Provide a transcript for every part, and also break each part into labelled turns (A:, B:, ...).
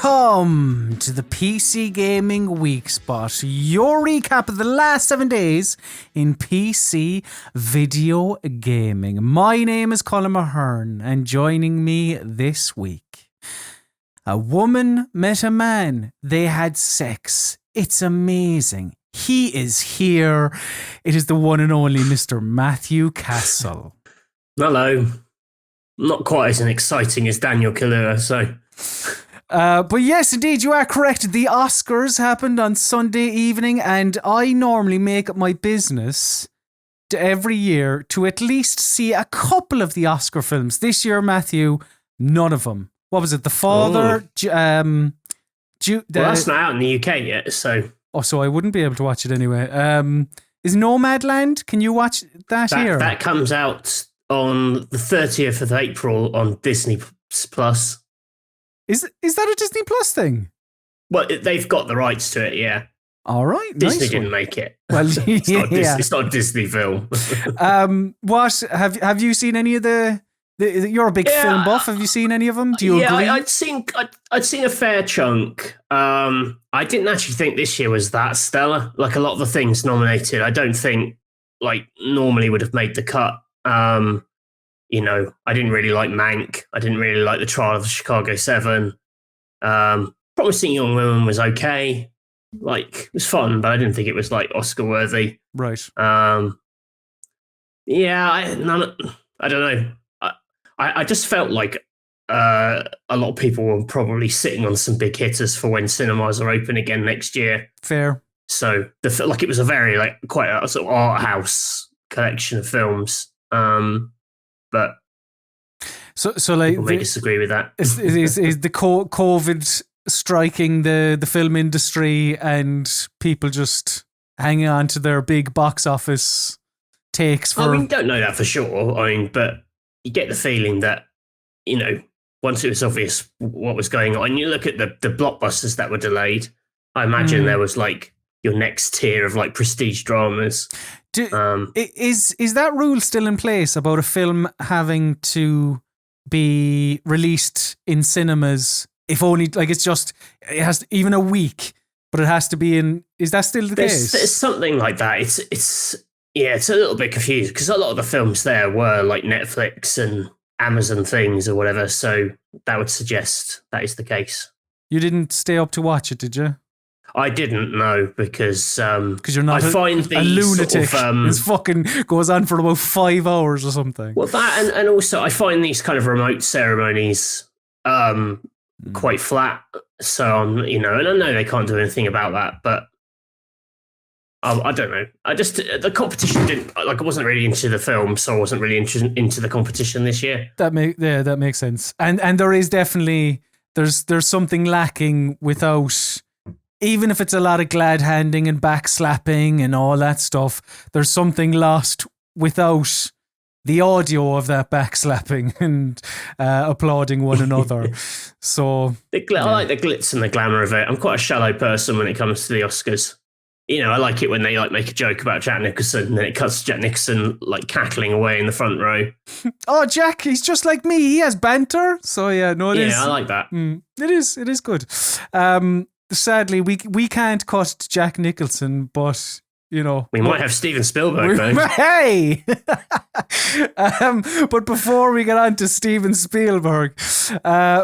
A: Welcome to the PC Gaming Weekspot, your recap of the last 7 days in PC video gaming. My name is Colm Ahern, and joining me this week, a woman met a man. They had sex. It's amazing. He is here. It is the one and only Mr. Matthew Castle.
B: Hello. Not quite as exciting as Daniel Kaluuya, so...
A: But yes, indeed, you are correct. The Oscars happened on Sunday evening, and I normally make it my business every year to at least see a couple of the Oscar films. This year, Matthew, none of them. What was it? The Father?
B: Well, that's not out in the UK yet, so...
A: Oh, so I wouldn't be able to watch it anyway. Is Nomadland? Can you watch that here?
B: That comes out on the 30th of April on Disney Plus.
A: Is that a Disney Plus thing?
B: Well, they've got the rights to it, yeah.
A: All right,
B: Disney didn't make it.
A: Well,
B: it's not a Disney film.
A: What have you seen any of the you're a big film buff. Have you seen any of them? Do you agree?
B: I'd seen a fair chunk. I didn't actually think this year was that stellar. Like a lot of the things nominated, I don't think like normally would have made the cut. You know, I didn't really like Mank. I didn't really like The Trial of the Chicago 7. Promising Young Woman was okay. Like, it was fun, but I didn't think it was, like, Oscar-worthy.
A: Right.
B: I don't know. I just felt like a lot of people were probably sitting on some big hitters for when cinemas are open again next year.
A: Fair.
B: So, it was a very, like, quite a sort of art house collection of films. But
A: so like
B: people may disagree with that.
A: Is the COVID striking the film industry and people just hanging on to their big box office takes for...
B: I mean, don't know that for sure. I mean, but you get the feeling that, you know, once it was obvious what was going on, you look at the blockbusters that were delayed, I imagine there was like your next tier of like prestige dramas.
A: Is that rule still in place about a film having to be released in cinemas if only like it has even a week, but it has to be in? Is that still the case?
B: There's something like that. It's a little bit confused because a lot of the films there were like Netflix and Amazon things or whatever, so that would suggest that is the case.
A: You didn't stay up to watch it, did you?
B: I didn't know because
A: you're not a lunatic. This fucking goes on for about 5 hours or something.
B: Well, that and also I find these kind of remote ceremonies quite flat. So and I know they can't do anything about that, but I don't know. The competition didn't like. I wasn't really into the film, so I wasn't really into the competition this year.
A: That makes sense. And there is definitely there's something lacking without. Even if it's a lot of glad handing and backslapping and all that stuff, there's something lost without the audio of that backslapping and applauding one another. So
B: I like the glitz and the glamour of it. I'm quite a shallow person when it comes to the Oscars. You know, I like it when they like make a joke about Jack Nicholson and then it cuts to Jack Nicholson like cackling away in the front row.
A: Oh, Jack, he's just like me. He has banter. So yeah, no, it is.
B: Yeah, I like that.
A: It is good. Sadly, we can't cut Jack Nicholson, but you know
B: we might have Steven Spielberg though.
A: Hey, but before we get on to Steven Spielberg,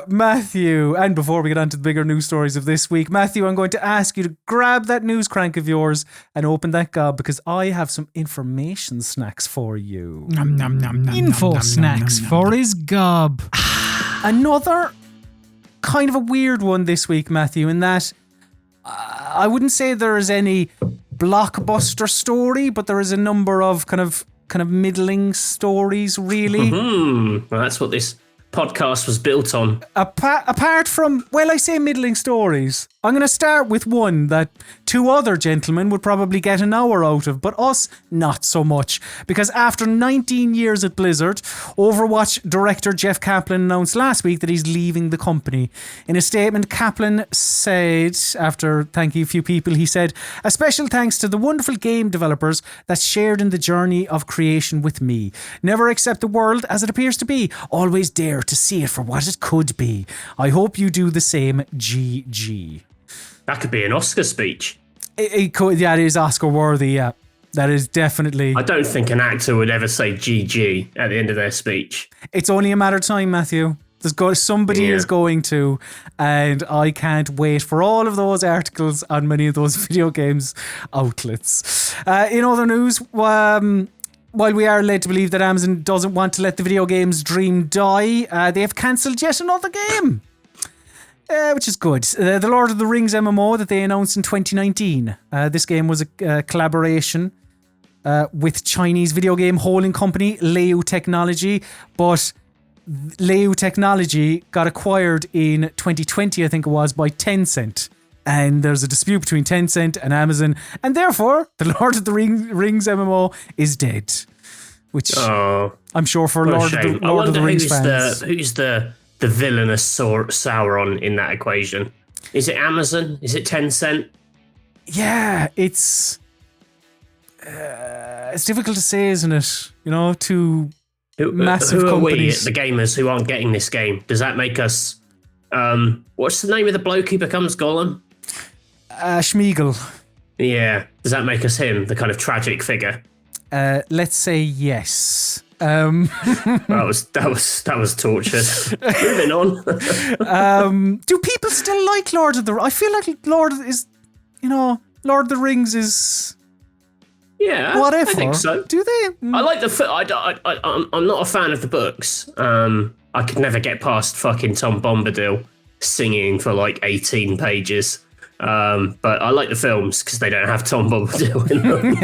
A: Matthew, and before we get on to the bigger news stories of this week, Matthew, I'm going to ask you to grab that news crank of yours and open that gob because I have some information snacks for you.
C: Info snacks for his gob.
A: Another kind of a weird one this week, Matthew, in that I wouldn't say there is any blockbuster story, but there is a number of kind of middling stories, really.
B: Well, that's what this podcast was built on.
A: Apart from, well, I say middling stories. I'm going to start with one that 2 other gentlemen would probably get an hour out of, but us, not so much. Because after 19 years at Blizzard, Overwatch director Jeff Kaplan announced last week that he's leaving the company. In a statement, Kaplan said, after thanking a few people, he said, "A special thanks to the wonderful game developers that shared in the journey of creation with me. Never accept the world as it appears to be. Always dare to see it for what it could be. I hope you do the same. GG."
B: That could be an Oscar speech.
A: It could, yeah, it is Oscar worthy, yeah. That is definitely...
B: I don't think an actor would ever say GG at the end of their speech.
A: It's only a matter of time, Matthew. Somebody is going to, and I can't wait for all of those articles on many of those video games outlets. In other news, while we are led to believe that Amazon doesn't want to let the video games dream die, they have cancelled yet another game. Which is good. The Lord of the Rings MMO that they announced in 2019. This game was a collaboration with Chinese video game holding company Leu Technology, but Leu Technology got acquired in 2020, I think it was, by Tencent. And there's a dispute between Tencent and Amazon, and therefore the Lord of the Rings MMO is dead. Which I'm sure for Lord of the Rings fans.
B: Who's the villainous Sauron in that equation? Is it Amazon? Is it Tencent?
A: Yeah, it's difficult to say, isn't it? You know, two massive
B: who are
A: companies.
B: We, the gamers who aren't getting this game? Does that make us? What's the name of the bloke who becomes Gollum?
A: Schmeagol.
B: Yeah. Does that make us him, the kind of tragic figure?
A: Let's say yes.
B: That was tortured. Moving on.
A: Do people still like Lord of the? I feel like Lord of the Rings is.
B: Yeah,
A: whatever.
B: I think so.
A: Do they?
B: I like I'm not a fan of the books. I could never get past fucking Tom Bombadil singing for like 18 pages. But I like the films because they don't have Tom Bombadil in them.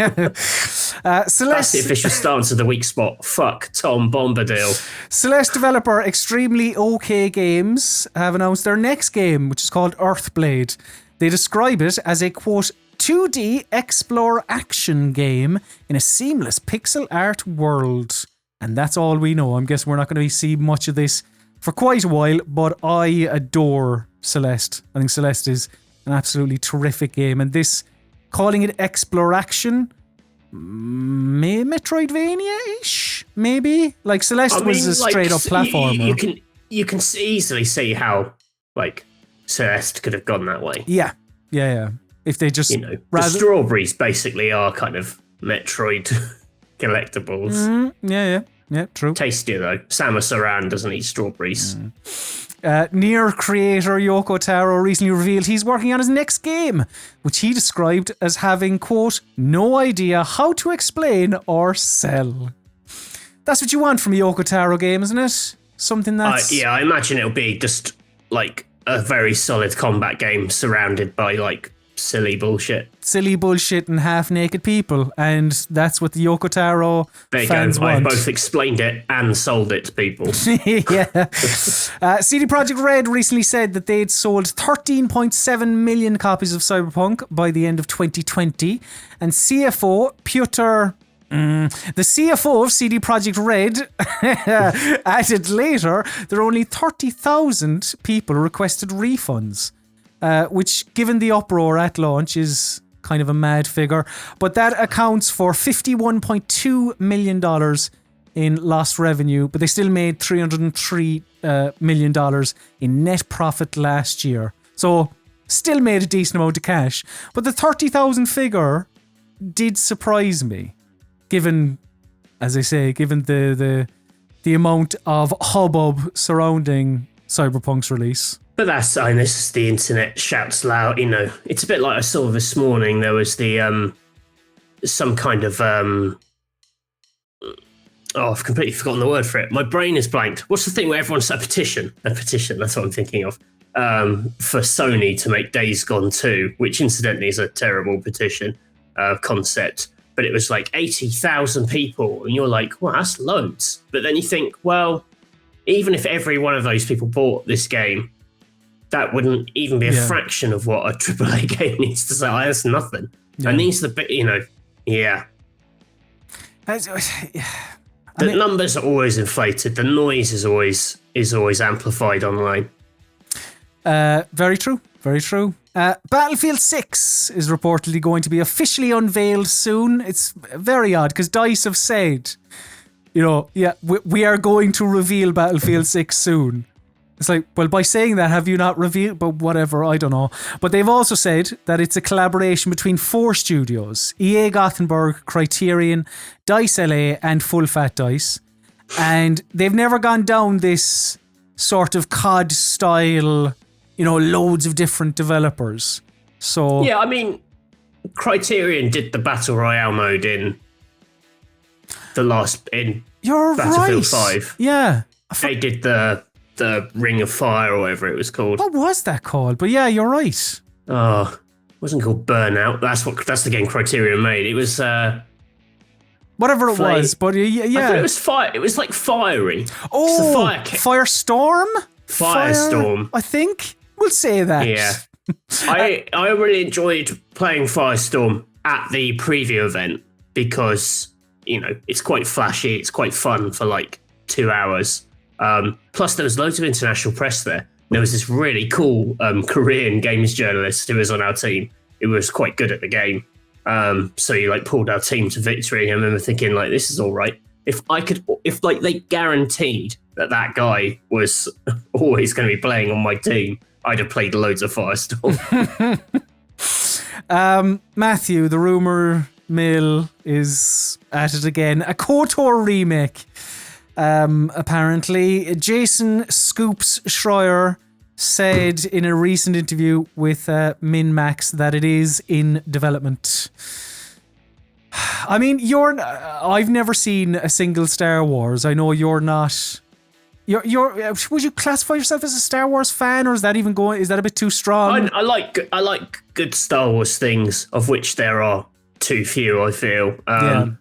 B: Celeste, that's the official stance of the Weekspot. Fuck Tom Bombadil.
A: Celeste developer Extremely OK Games have announced their next game, which is called Earthblade. They describe it as a, quote, 2D explore action game in a seamless pixel art world. And that's all we know. I'm guessing we're not going to see much of this for quite a while, but I adore Celeste. I think Celeste is an absolutely terrific game, and calling it exploration, Metroidvania-ish, maybe. Like Celeste was a straight up platformer.
B: You can easily see how like Celeste could have gone that way.
A: Yeah. If they just
B: the strawberries basically are kind of Metroid collectibles.
A: Yeah, true.
B: Tastier though. Samus Aran doesn't eat strawberries.
A: Nier creator Yoko Taro recently revealed he's working on his next game, which he described as having, quote, no idea how to explain or sell. That's what you want from a Yoko Taro game, isn't it? Something that's...
B: yeah, I imagine it'll be just like a very solid combat game surrounded by like silly bullshit
A: and half-naked people, and that's what the Yoko Taro fans want.
B: I both explained it and sold it to people.
A: Yeah. CD Projekt Red recently said that they'd sold 13.7 million copies of Cyberpunk by the end of 2020, and CFO Pyotr... the CFO of CD Projekt Red added later there are only 30,000 people requested refunds. Which, given the uproar at launch, is kind of a mad figure. But that accounts for $51.2 million in lost revenue, but they still made $303 million in net profit last year. So, still made a decent amount of cash. But the 30,000 figure did surprise me, given, as I say, given the amount of hubbub surrounding Cyberpunk's release.
B: But this is the internet shouts loud, it's a bit like I saw this morning. There was the, some kind of, I've completely forgotten the word for it. My brain is blanked. What's the thing where everyone's a petition, that's what I'm thinking of, for Sony to make Days Gone 2, which incidentally is a terrible petition, concept. But it was like 80,000 people, and you're like, well, that's loads. But then you think, well, even if every one of those people bought this game, that wouldn't even be a fraction of what a AAA game needs to sell. That's nothing.
A: Yeah.
B: And these are the, the numbers are always inflated. The noise is always amplified online.
A: Very true. Very true. Battlefield 6 is reportedly going to be officially unveiled soon. It's very odd because DICE have said, we are going to reveal Battlefield 6 soon. It's like, well, by saying that, have you not revealed? But whatever, I don't know. But they've also said that it's a collaboration between 4 studios: EA Gothenburg, Criterion, DICE LA, and Full Fat DICE. And they've never gone down this sort of COD style, loads of different developers. So
B: yeah, I mean, Criterion did the Battle Royale mode in Battlefield 5.
A: Yeah.
B: They did the Ring of Fire or whatever it was called.
A: What was that called? But yeah, you're right.
B: Oh, it wasn't called Burnout. That's the game Criterion made. It was
A: whatever it was, but yeah.
B: I thought it was fire. It was like fiery.
A: Oh, Firestorm?
B: Firestorm.
A: I think we'll say that.
B: Yeah. I really enjoyed playing Firestorm at the preview event because, it's quite flashy. It's quite fun for like 2 hours. Plus, there was loads of international press there. There was this really cool Korean games journalist who was on our team. Who was quite good at the game. So he pulled our team to victory. I remember thinking this is all right. If they guaranteed that guy was always going to be playing on my team, I'd have played loads of Firestorm.
A: Matthew, the rumor mill is at it again. A KOTOR remake. Apparently, Jason Scoops Schreier said in a recent interview with MinMax that it is in development. I mean, I've never seen a single Star Wars. I know you're not. Would you classify yourself as a Star Wars fan, or is that a bit too strong?
B: I like good Star Wars things, of which there are too few, I feel. I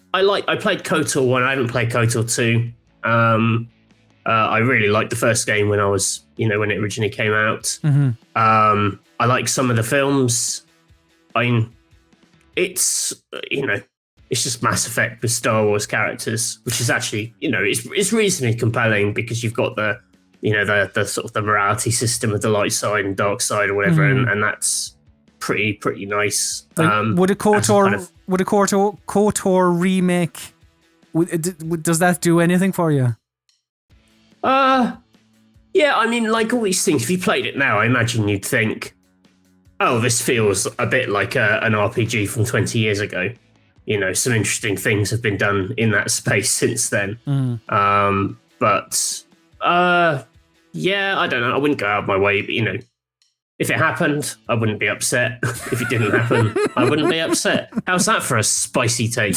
B: played KOTOR 1. I haven't played KOTOR 2. I really liked the first game when I was, when it originally came out.
A: Mm-hmm.
B: I like some of the films. I mean, it's just Mass Effect with Star Wars characters, which is actually, it's reasonably compelling because you've got the sort of the morality system of the light side and dark side or whatever, and that's pretty nice.
A: Would a KOTOR remake? Does that do anything for you?
B: Yeah, I mean, like all these things, if you played it now, I imagine you'd think, oh, this feels a bit like an RPG from 20 years ago. Some interesting things have been done in that space since then. But yeah, I don't know. I wouldn't go out of my way, but if it happened, I wouldn't be upset. If it didn't happen, I wouldn't be upset. How's that for a spicy take?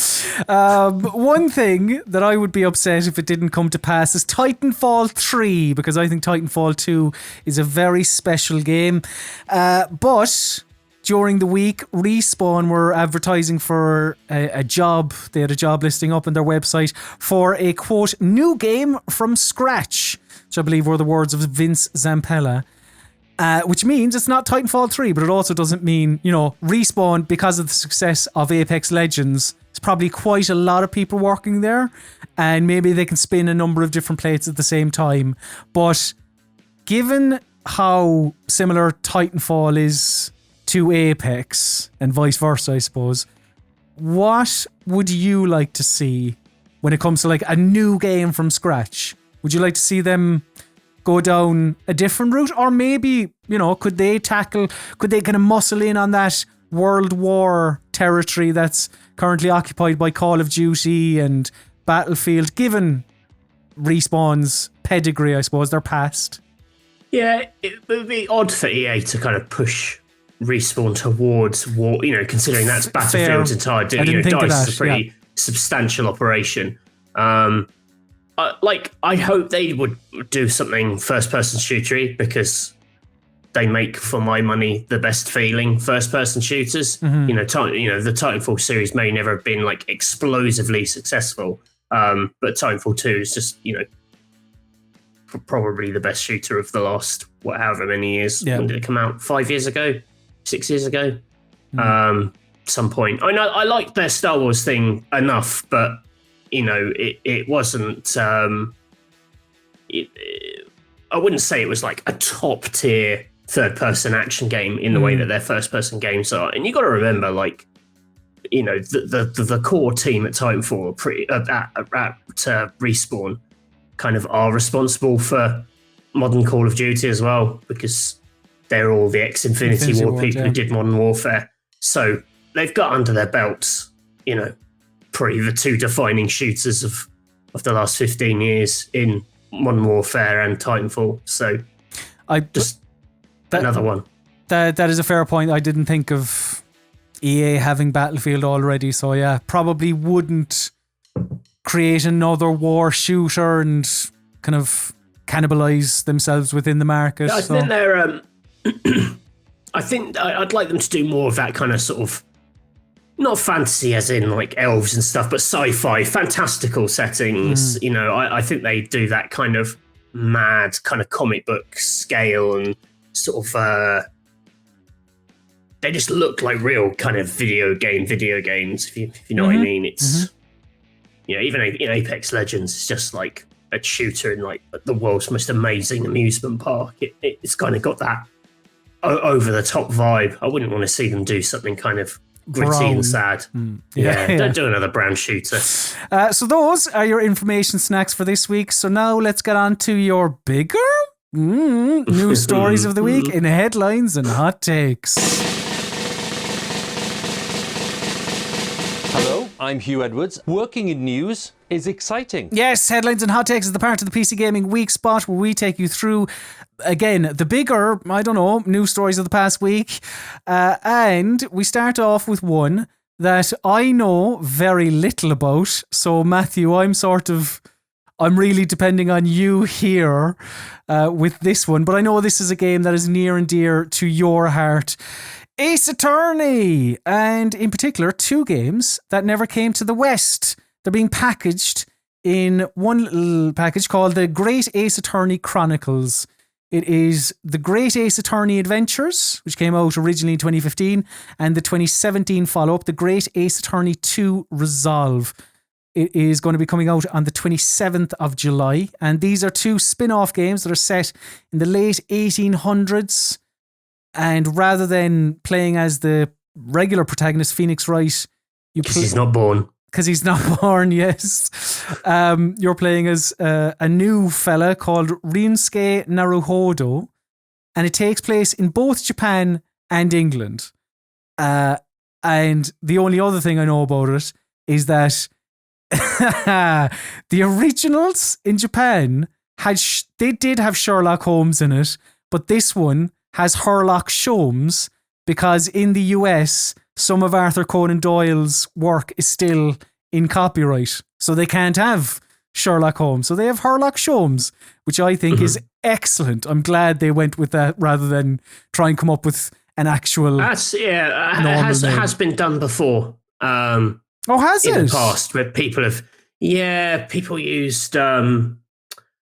A: One thing that I would be upset if it didn't come to pass is Titanfall 3, because I think Titanfall 2 is a very special game. But during the week, Respawn were advertising for a job. They had a job listing up on their website for a, quote, new game from scratch, which I believe were the words of Vince Zampella. Which means it's not Titanfall 3, but it also doesn't mean, Respawn, because of the success of Apex Legends, it's probably quite a lot of people working there, and maybe they can spin a number of different plates at the same time. But given how similar Titanfall is to Apex, and vice versa, I suppose, what would you like to see when it comes to a new game from scratch? Would you like to see them go down a different route, or maybe, could they kind of muscle in on that World War territory that's currently occupied by Call of Duty and Battlefield, given Respawn's pedigree, I suppose, their past?
B: Yeah, it would be odd for EA to kind of push Respawn towards war, considering that's Battlefield's entire doing. DICE is a pretty substantial operation. I hope they would do something first-person shootery, because they make, for my money, the best feeling first-person shooters.
A: Mm-hmm.
B: The Titanfall series may never have been explosively successful, but Titanfall 2 is just probably the best shooter of the last however many years.
A: Yeah.
B: When did it come out? 5 years ago? 6 years ago? Some point. I know I liked their Star Wars thing enough, but it wasn't. I wouldn't say it was like a top tier third-person action game in the way that their first-person games are. And you got to remember, like, the core team at Titanfall, at Respawn, kind of are responsible for modern Call of Duty as well, because they're all the ex-Infinity War people who did Modern Warfare. So they've got under their belts, probably the two defining shooters of the last 15 years in Modern Warfare and Titanfall. So another one.
A: That is a fair point. I didn't think of EA having Battlefield already, so yeah, probably wouldn't create another war shooter and kind of cannibalize themselves within the market.
B: I think they're. I think I'd like them to do more of that kind of sort of, not fantasy as in like elves and stuff, but sci-fi, fantastical settings. I think they do that kind of mad kind of comic book scale and sort of. They just look like real kind of video games, if you know what I mean. It's even in Apex Legends, it's just like a shooter in like the world's most amazing amusement park. It's kind of got that over the top vibe. I wouldn't want to see them do something kind of gritty and sad. Don't do another brown shooter.
A: So those are your information snacks for this week. So now let's get on to your bigger news stories of the week in headlines and hot takes.
D: Hello, I'm Hugh Edwards. Working in news is exciting.
A: Yes, headlines and hot takes is the part of the PC Gaming Weekspot where we take you through, again, the bigger, news stories of the past week. And we start off with one that I know very little about. So, Matthew, I'm really depending on you here with this one. But I know this is a game that is near and dear to your heart. Ace Attorney, and in particular, two games that never came to the West. They're being packaged in one little package called the Great Ace Attorney Chronicles. It is the Great Ace Attorney Adventures, which came out originally in 2015, and the 2017 follow-up, the Great Ace Attorney 2 Resolve. It is going to be coming out on the 27th of July, and these are two spin-off games that are set in the late 1800s. And rather than playing as the regular protagonist, Phoenix Wright,
B: he's not born.
A: Because he's not born, yes. You're playing as a new fella called Ryusuke Naruhodo, and it takes place in both Japan and England. And the only other thing I know about it is that the originals in Japan they did have Sherlock Holmes in it, but this one has Sherlock Sholmes because in the US, some of Arthur Conan Doyle's work is still in copyright. So they can't have Sherlock Holmes. So they have Sherlock Sholmes, which I think is excellent. I'm glad they went with that rather than try and come up with an actual
B: it has been done before.
A: Has it?
B: In the past, where people used...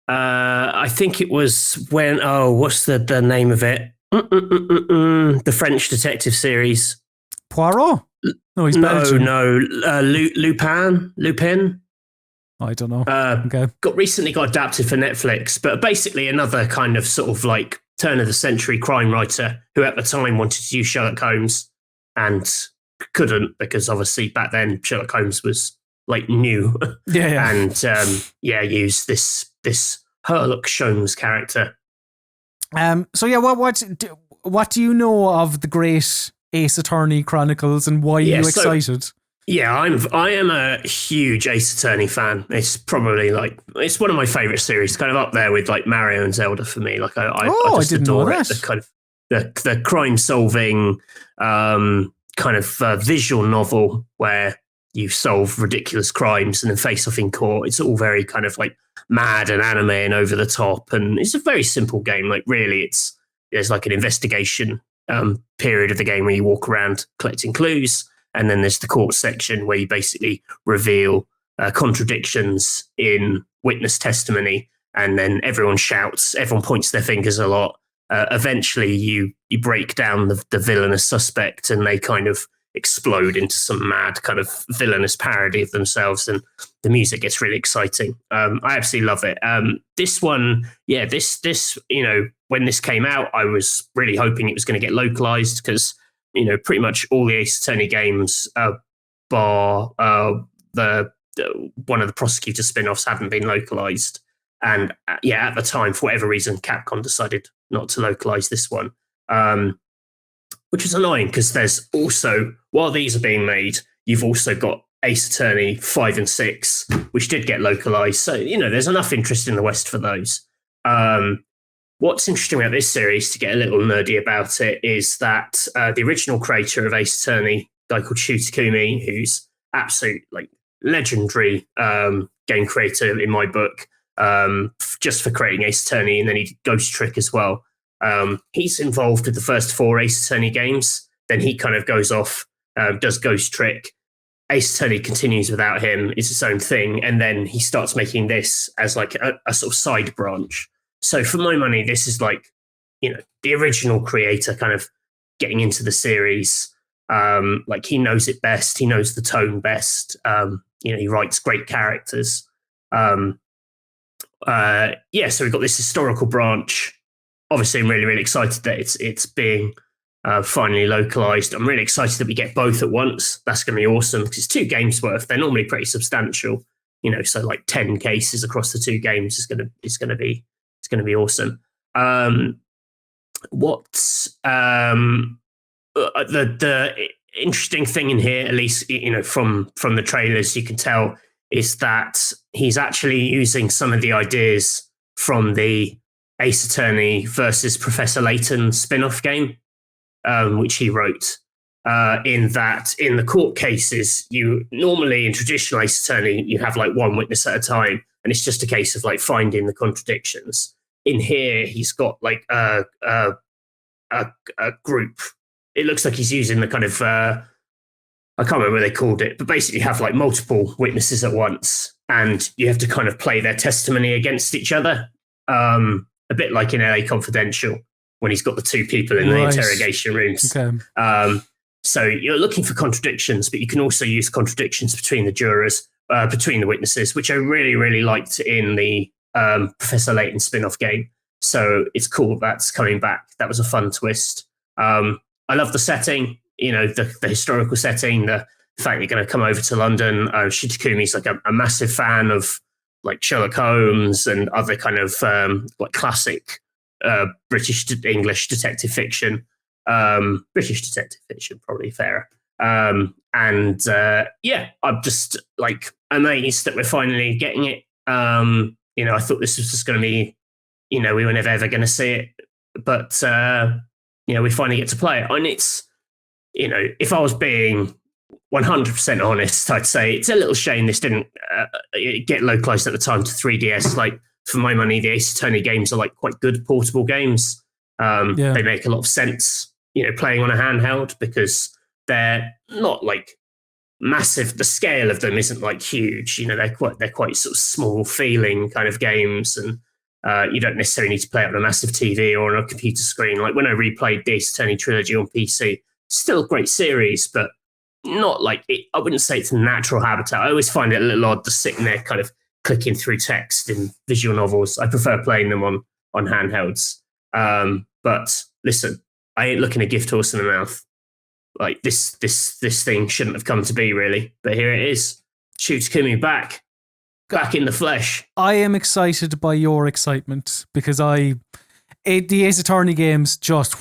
B: I think it was when, what's the name of it? The French detective series.
A: Poirot? No, he's Belgian.
B: Lupin.
A: I don't know. Okay.
B: Recently got adapted for Netflix, but basically another kind of sort of like turn of the century crime writer who at the time wanted to use Sherlock Holmes and couldn't because obviously back then Sherlock Holmes was like new.
A: Yeah.
B: And used this Sherlock Sholmes character.
A: So yeah, what do you know of the Great Ace Attorney Chronicles and why are you excited?
B: I am a huge Ace Attorney fan. It's probably it's one of my favorite series, kind of up there with like Mario and Zelda for me. Like I just adore it. The kind of the crime solving kind of visual novel where you solve ridiculous crimes and then face off in court. It's all very kind of like mad and anime and over the top. And it's a very simple game. Like really, there's like an investigation period of the game where you walk around collecting clues. And then there's the court section where you basically reveal contradictions in witness testimony and then everyone shouts, everyone points their fingers a lot. Eventually, you break down the villainous suspect, and they kind of explode into some mad kind of villainous parody of themselves, and the music gets really exciting. I absolutely love it. This one, this when this came out, I was really hoping it was going to get localized, because pretty much all the Ace Attorney games, bar the one of the prosecutor spin-offs, hadn't been localized. And at the time, for whatever reason, Capcom decided not to localize this one, which is annoying, because there's also, while these are being made, you've also got Ace Attorney 5 and 6, which did get localized. So, there's enough interest in the West for those. What's interesting about this series, to get a little nerdy about it, is that the original creator of Ace Attorney, a guy called Shu Takumi, who's absolute legendary game creator in my book, just for creating Ace Attorney, and then he did Ghost Trick as well. He's involved with the first 4 Ace Attorney games. Then he kind of goes off, does Ghost Trick. Ace Attorney continues without him, it's its own thing, and then he starts making this as like a sort of side branch. So for my money, this is the original creator kind of getting into the series. He knows it best. He knows the tone best. He writes great characters. So we've got this historical branch. Obviously, I'm really, really excited that it's being finally localized. I'm really excited that we get both at once. That's going to be awesome, because it's 2 games worth. They're normally pretty substantial, so 10 cases across the 2 games is going to be awesome. The interesting thing in here, at least from the trailers, you can tell, is that he's actually using some of the ideas from the Ace Attorney versus Professor Layton spin-off game, which he wrote. In that, in the court cases, you normally, in traditional Ace Attorney, you have 1 witness at a time, and it's just a case of finding the contradictions. In here, he's got a group. It looks like he's using the kind of I can't remember what they called it, but basically have multiple witnesses at once, and you have to kind of play their testimony against each other. A bit like in LA Confidential, when he's got the 2 people in the interrogation rooms. Okay. So you're looking for contradictions, but you can also use contradictions between the jurors, between the witnesses, which I really, really liked in the Professor Layton spin-off game. So it's cool that's coming back. That was a fun twist. I love the setting, the historical setting, the fact you're going to come over to London. Shu Takumi's a massive fan of Sherlock Holmes and other kind of classic British English detective fiction. British detective fiction, probably fairer. I'm just amazed that we're finally getting it. I thought this was just going to be, we were never ever going to see it, but we finally get to play it. And it's, if I was being 100% honest, I'd say it's a little shame this didn't get localized at the time to 3DS. For my money, the Ace Attorney games are quite good portable games. They make a lot of sense, playing on a handheld, because they're not massive. The scale of them isn't huge. They're quite sort of small feeling kind of games, and you don't necessarily need to play it on a massive TV or on a computer screen. When I replayed the Ace Attorney trilogy on PC, still a great series, but not it. I wouldn't say it's a natural habitat. I always find it a little odd, just sitting there kind of clicking through text in visual novels. I prefer playing them on handhelds. But listen, I ain't looking a gift horse in the mouth. This thing shouldn't have come to be, really, but here it is. Shu Takumi back in the flesh.
A: I am excited by your excitement, because the Ace Attorney games just,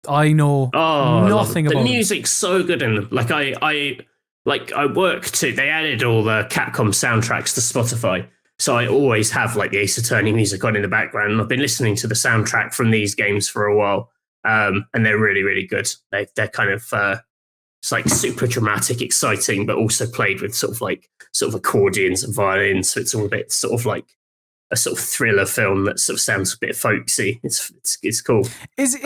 A: I know nothing about
B: the music's so good in them. I work to, they added all the Capcom soundtracks to Spotify, so I always have the Ace Attorney music on in the background. And I've been listening to the soundtrack from these games for a while, and they're really, really good. They're kind of it's super dramatic, exciting, but also played with sort of accordions and violins. So it's all a bit sort of a sort of thriller film that sort of sounds a bit folksy. It's cool. Is
A: it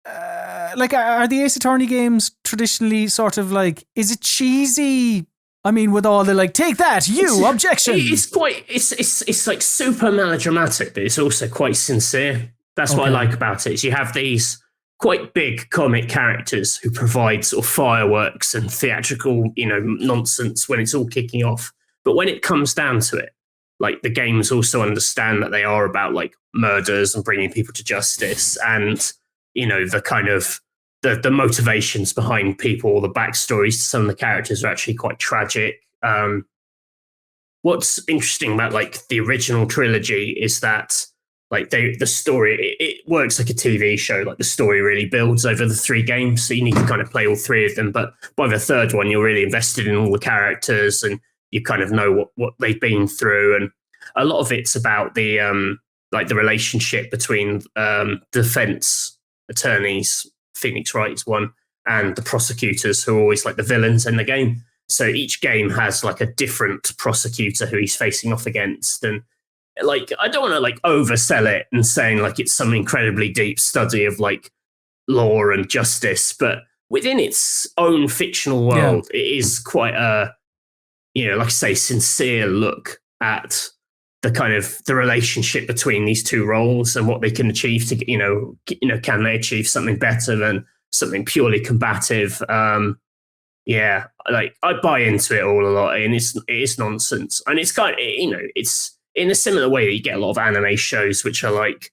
A: are the Ace Attorney games traditionally sort of is it cheesy I mean, with all the like, take that, objection.
B: It's like super melodramatic, but it's also quite sincere. That's what I like about it. Is you have these quite big comic characters who provide sort of fireworks and theatrical, nonsense when it's all kicking off. But when it comes down to it, like the games also understand that they are about like murders and bringing people to justice, and the kind of the motivations behind people, the backstories to some of the characters are actually quite tragic. What's interesting about like the original trilogy is that like the story, it works like a TV show. Like the story really builds over the 3 games, so you need to kind of play all 3 of them. But by the 3rd one, you're really invested in all the characters, and you kind of know what they've been through. And a lot of it's about the like the relationship between defense attorneys, Phoenix Wright's one, and the prosecutors, who are always like the villains in the game. So each game has like a different prosecutor who he's facing off against. And like, I don't want to like oversell it and saying like it's some incredibly deep study of like law and justice, but within its own fictional world, it is quite a, like I say, sincere look at the kind of the relationship between these 2 roles and what they can achieve to, can they achieve something better than something purely combative? Like I buy into it all a lot, and it is nonsense. And it's kind of, it's in a similar way that you get a lot of anime shows, which are like,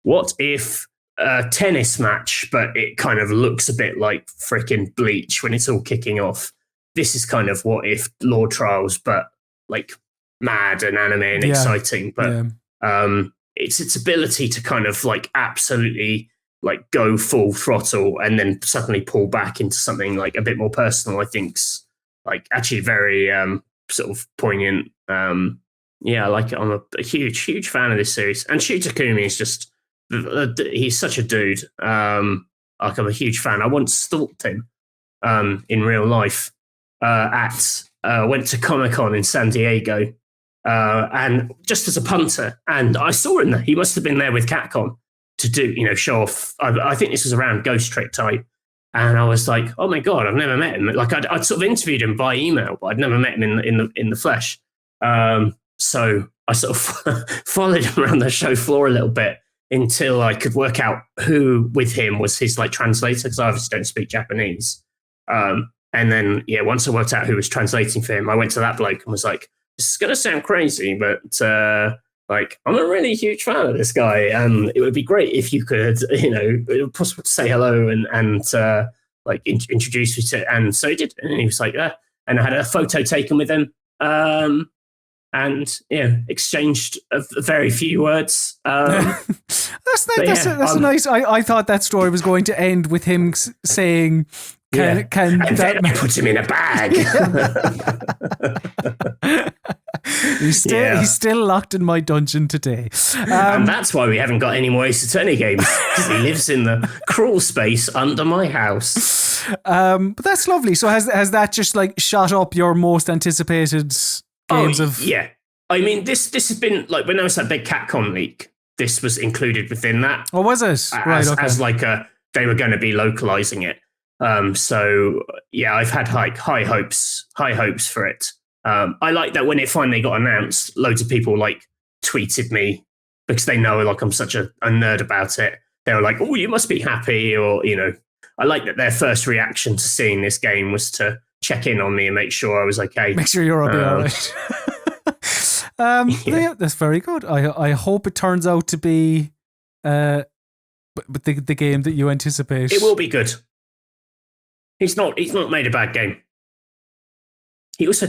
B: what if a tennis match, but it kind of looks a bit like freaking Bleach when it's all kicking off. This is kind of what if law trials, but like mad and anime and exciting. But it's its ability to kind of like absolutely like go full throttle and then suddenly pull back into something like a bit more personal, I think's like actually very sort of poignant. Like I'm a huge fan of this series. And Shu Takumi is just, he's such a dude. Like I'm a huge fan. I once stalked him in real life went to Comic-Con in San Diego and just as a punter. And I saw him there. He must have been there with Capcom to do, show off. I think this was around Ghost Trick type. And I was like, oh my God, I've never met him. Like I'd sort of interviewed him by email, but I'd never met him in the flesh. So I sort of followed him around the show floor a little bit until I could work out who with him was his like translator, because I obviously don't speak Japanese. And then, once I worked out who was translating for him, I went to that bloke and was like, this is going to sound crazy, but like, I'm a really huge fan of this guy. And it would be great if you could, it would be possible to say hello and like introduce me to. And so he did. And he was like, and I had a photo taken with him. And exchanged a very few words.
A: That's a nice. I thought that story was going to end with him saying, "Can
B: and then I put him in a bag."
A: He's still locked in my dungeon today,
B: and that's why we haven't got any more Ace Attorney games, because he lives in the crawl space under my house.
A: But that's lovely. So has that just like shot up your most anticipated games of?
B: Yeah, I mean this has been like when there was that big Capcom leak. This was included within that.
A: Oh, was it?
B: As like they were going to be localizing it. So yeah, I've had high hopes for it. I like that when it finally got announced, loads of people like tweeted me because they know like I'm such a nerd about it. They were like, "Oh, you must be happy," or I like that their first reaction to seeing this game was to check in on me and make sure I was okay.
A: Make sure you're all right. Yeah, that's very good. I hope it turns out to be but the game that you anticipate.
B: It will be good. He's not made a bad game. He also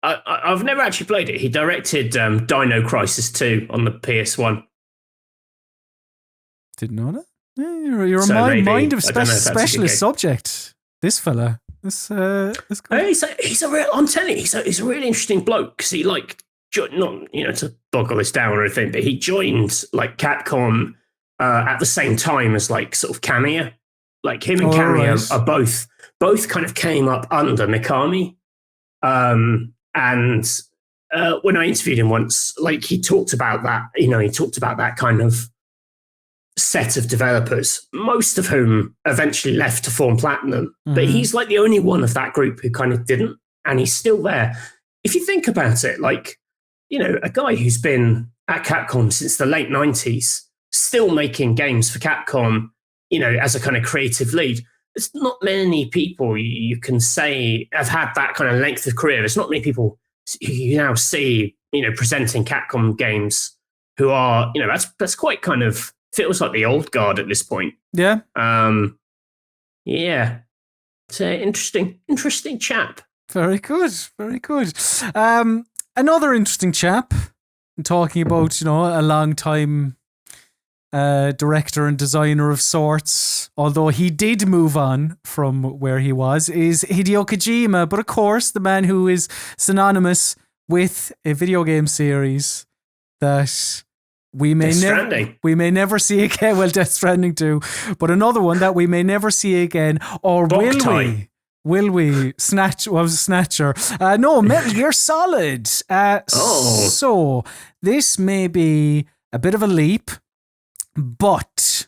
B: I've never actually played it. He directed Dino Crisis 2 on the PS1.
A: Didn't know that. Yeah, you're a mind of specialist subject. This fella. This cool.
B: He's a real. I'm telling you, he's a really interesting bloke, because he like not to boggle this down or anything, but he joined like Capcom at the same time as like sort of Kamiya. Like him and Kamiya are both kind of came up under Mikami. And when I interviewed him once, like he talked about that. He talked about that kind of set of developers, most of whom eventually left to form Platinum. But he's like the only one of that group who kind of didn't, and he's still there. If you think about it, like, you know, a guy who's been at Capcom since the late 90s, still making games for Capcom, you know, as a kind of creative lead. There's not many people you can say have had that kind of length of career. There's not many people you now see, you know, presenting Capcom games who are, you know, that's quite kind of feels like the old guard at this point.
A: Yeah.
B: Yeah. It's an interesting chap.
A: Very good. Very good. Another interesting chap, talking about, you know, a long time director and designer of sorts, although he did move on from where he was, is Hideo Kojima. But of course, the man who is synonymous with a video game series that we may never see again. Well, Death Stranding too, but another one that we may never see again. Or will we? Snatcher. No, Metal Gear Solid. So this may be a bit of a leap, but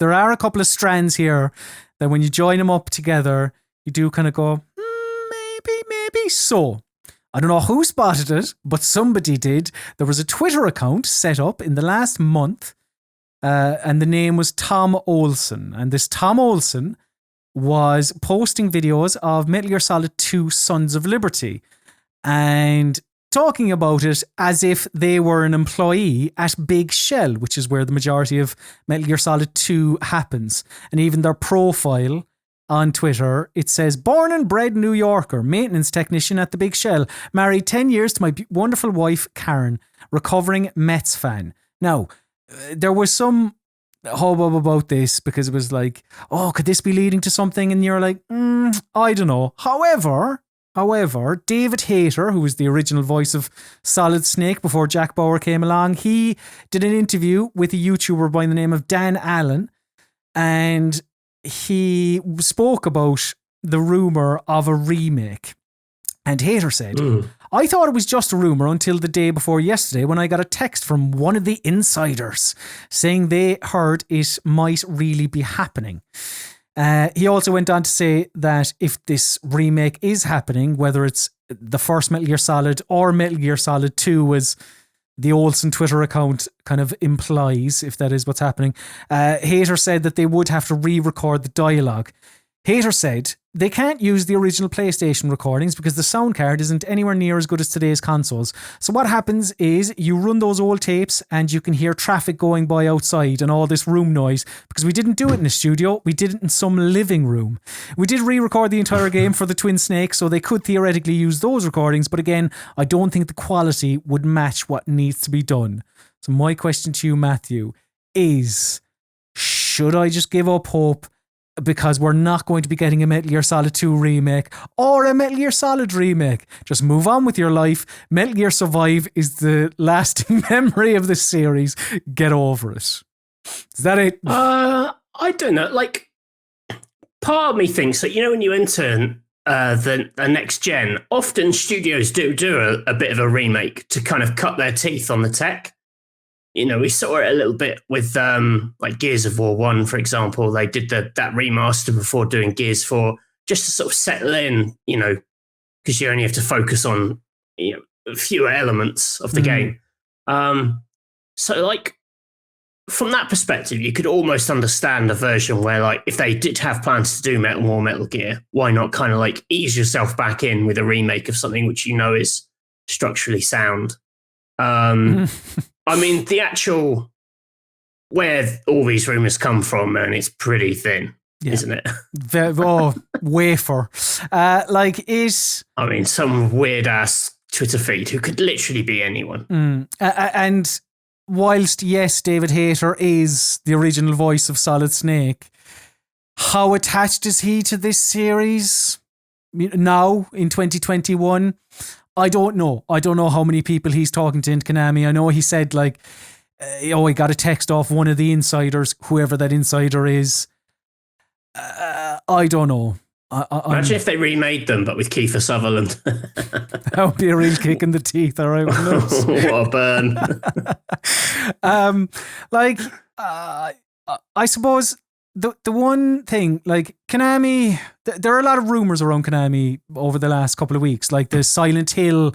A: there are a couple of strands here that when you join them up together, you do kind of go, maybe. So I don't know who spotted it, but somebody did. There was a Twitter account set up in the last month, and the name was Tom Olsen. And this Tom Olsen was posting videos of Metal Gear Solid 2 Sons of Liberty and talking about it as if they were an employee at Big Shell, which is where the majority of Metal Gear Solid 2 happens. And even their profile on Twitter, it says, born and bred New Yorker, maintenance technician at the Big Shell, married 10 years to my wonderful wife, Karen, recovering Mets fan. Now, there was some hubbub about this because it was like, oh, could this be leading to something? And you're like, I don't know. However, David Hayter, who was the original voice of Solid Snake before Jack Bauer came along, he did an interview with a YouTuber by the name of Dan Allen, and he spoke about the rumour of a remake. And Hayter said, I thought it was just a rumour until the day before yesterday when I got a text from one of the insiders saying they heard it might really be happening. He also went on to say that if this remake is happening, whether it's the first Metal Gear Solid or Metal Gear Solid 2, as the Olsen Twitter account kind of implies, if that is what's happening, Hayter said that they would have to re-record the dialogue. Hayter said they can't use the original PlayStation recordings because the sound card isn't anywhere near as good as today's consoles. So what happens is you run those old tapes and you can hear traffic going by outside and all this room noise, because we didn't do it in a studio, we did it in some living room. We did re-record the entire game for the Twin Snake, so they could theoretically use those recordings, but again, I don't think the quality would match what needs to be done. So my question to you, Matthew, is should I just give up hope because we're not going to be getting a Metal Gear Solid 2 remake or a Metal Gear Solid remake? Just move on with your life. Metal Gear Survive is the lasting memory of this series. Get over it. Is that it?
B: I don't know. Like, part of me thinks that, you know, when you enter the next gen, often studios do a bit of a remake to kind of cut their teeth on the tech. You know, we saw it a little bit with like Gears of War 1, for example. They did that remaster before doing Gears 4, just to sort of settle in, you know, because you only have to focus on, you know, fewer elements of the game. So, like, from that perspective, you could almost understand a version where, like, if they did have plans to do Metal Gear, why not kind of like ease yourself back in with a remake of something which you know is structurally sound. I mean, the actual where all these rumors come from, man, it's pretty thin, isn't it? Wafer. I mean, some weird ass Twitter feed who could literally be anyone.
A: And whilst, yes, David Hayter is the original voice of Solid Snake, how attached is he to this series now in 2021? I don't know. I don't know how many people he's talking to in Konami. I know he said, like, he got a text off one of the insiders, whoever that insider is. I don't know.
B: Imagine if they remade them, but with Kiefer Sutherland.
A: That would be a real kick in the teeth, all right?
B: What a burn.
A: I suppose the one thing, like Konami, there are a lot of rumors around Konami over the last couple of weeks, like the Silent Hill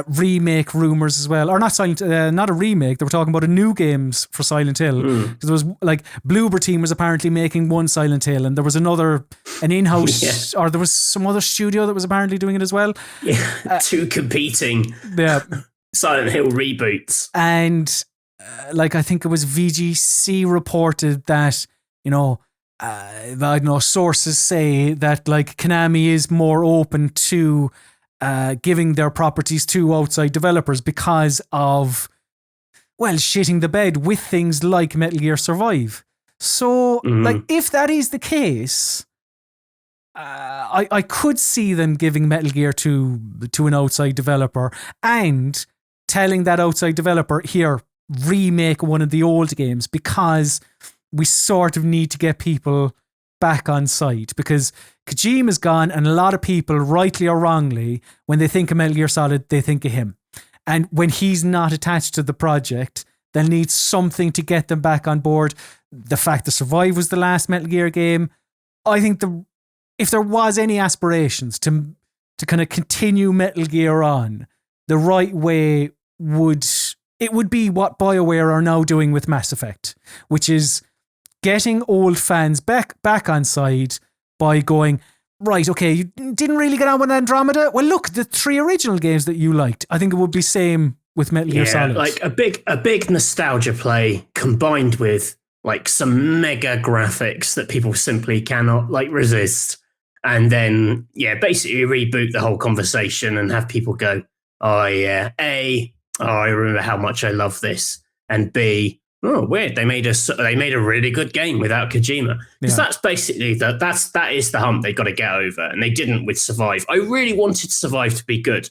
A: remake rumors as well, or not a remake. They were talking about a new games for Silent Hill, because there was like Bloober Team was apparently making one Silent Hill, and there was an in-house, or there was some other studio that was apparently doing it as well.
B: Yeah, two competing Silent Hill reboots,
A: and like I think it was VGC reported that I don't know, sources say that like Konami is more open to giving their properties to outside developers because of, well, shitting the bed with things like Metal Gear Survive. So, like, if that is the case, I could see them giving Metal Gear to an outside developer and telling that outside developer, here, remake one of the old games, because we sort of need to get people back on site, because Kojima's gone, and a lot of people, rightly or wrongly, when they think of Metal Gear Solid, they think of him. And when he's not attached to the project, they'll need something to get them back on board. The fact that Survive was the last Metal Gear game, I think if there was any aspirations to kind of continue Metal Gear on, the right way would be what BioWare are now doing with Mass Effect, which is getting old fans back on side by going, right, okay, you didn't really get on with Andromeda? Well, look, the 3 original games that you liked. I think it would be same with Metal Gear Solid.
B: Like a big nostalgia play combined with like some mega graphics that people simply cannot like resist. And then, basically reboot the whole conversation and have people go, oh yeah, A, I remember how much I love this. And B, oh, weird, they made a really good game without Kojima. Because that's basically that is the hump they got to get over, and they didn't with Survive. I really wanted Survive to be good,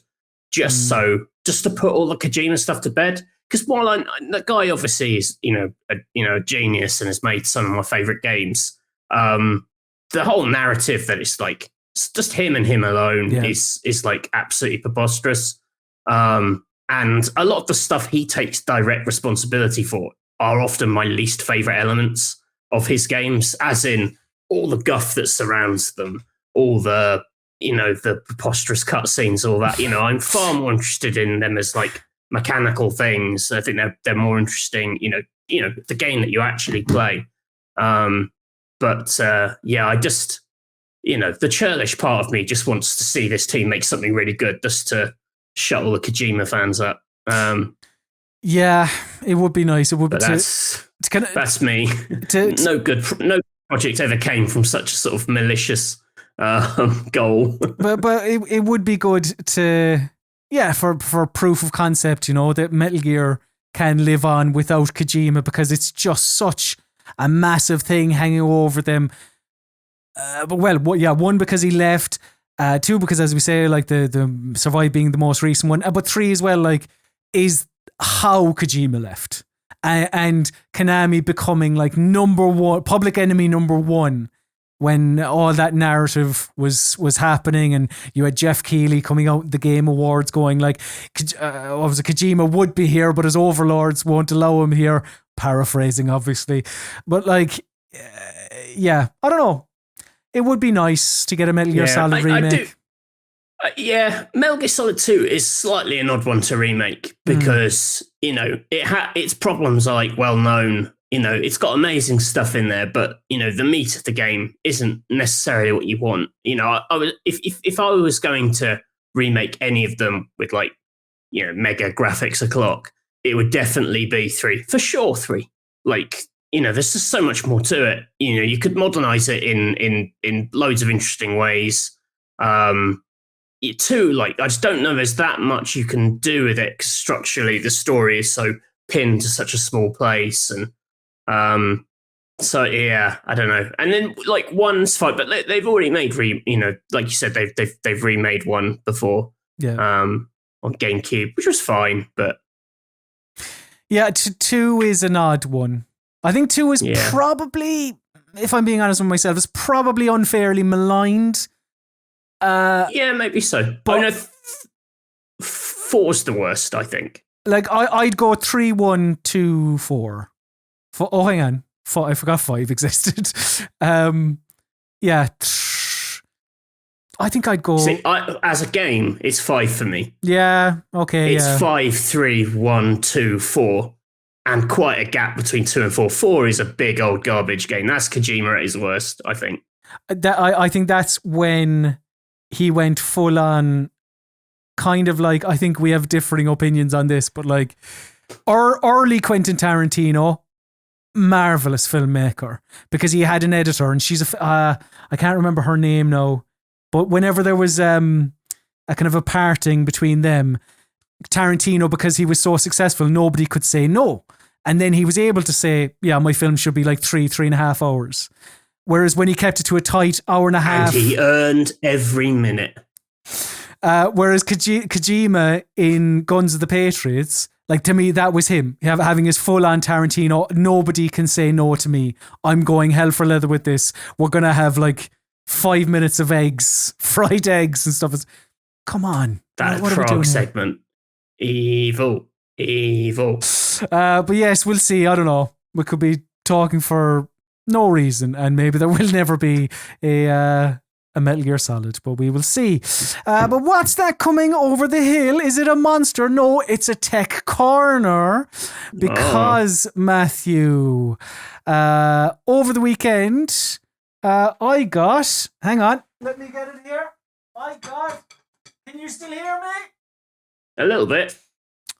B: just to put all the Kojima stuff to bed. Because while that guy obviously is a genius and has made some of my favorite games, the whole narrative that it's like it's just him and him alone is like absolutely preposterous. And a lot of the stuff he takes direct responsibility for are often my least favorite elements of his games, as in all the guff that surrounds them, all the, the preposterous cutscenes, all that. I'm far more interested in them as like mechanical things. I think they're more interesting, the game that you actually play. I just, the churlish part of me just wants to see this team make something really good, just to shut all the Kojima fans up.
A: Yeah, it would be nice. It would be.
B: That's me. No project ever came from such a sort of malicious goal.
A: but it would be good to, for proof of concept, that Metal Gear can live on without Kojima, because it's just such a massive thing hanging over them. One, because he left. 2, because as we say, like the Survive being the most recent one. But 3 as well, like, is how Kojima left, and Konami becoming like number one, public enemy number one, when all that narrative was happening, and you had Jeff Keighley coming out the Game Awards going like, Kojima would be here, but his overlords won't allow him here. Paraphrasing, obviously, but like, I don't know. It would be nice to get a Metal Gear Solid remake. Metal Gear Solid 2 is slightly an odd one to remake because, its problems are like well known. It's got amazing stuff in there, but, the meat of the game isn't necessarily what you want. If I was going to remake any of them with like, mega graphics o'clock, it would definitely be 3. For sure, 3. Like, there's just so much more to it. You could modernize it in loads of interesting ways. 2, like, I just don't know there's that much you can do with it, 'cause structurally the story is so pinned to such a small place. And I don't know. And then like 1's fine, but they've already made like you said, they've remade 1 before. On GameCube, which was fine, but 2 is an odd one. I think 2 is probably if I'm being honest with myself, is probably unfairly maligned.
B: Yeah, maybe so. But 4's the worst, I think.
A: Like, I'd go 3, 1, 2, 4. Oh, hang on. I forgot 5 existed. Yeah. I think I'd go...
B: See, as a game, it's 5 for me.
A: Yeah, okay,
B: It's 5, 3, 1, 2, 4. And quite a gap between 2 and 4. 4 is a big old garbage game. That's Kojima at his worst, I think.
A: I think that's when he went full on... kind of like, I think we have differing opinions on this, but like early Quentin Tarantino, marvelous filmmaker, because he had an editor, and she's I can't remember her name now, but whenever there was a kind of a parting between them, Tarantino, because he was so successful, nobody could say no, and then he was able to say, yeah, my film should be like 3.5 hours, whereas when he kept it to a tight hour and a half,
B: and he earned every minute.
A: Whereas Kojima in Guns of the Patriots, like, to me, that was him having his full-on Tarantino. Nobody can say no to me. I'm going hell for leather with this. We're gonna have like 5 minutes of eggs, fried eggs and stuff. Come on,
B: That
A: what
B: frog segment, evil.
A: But yes, we'll see. I don't know. We could be talking for no reason, and maybe there will never be a Metal Gear Solid, but we will see. But what's that coming over the hill? Is it a monster? No, it's a tech corner. Because, Matthew, over the weekend, I got... Hang on. Let me get it here. Can you still hear me?
B: A little bit.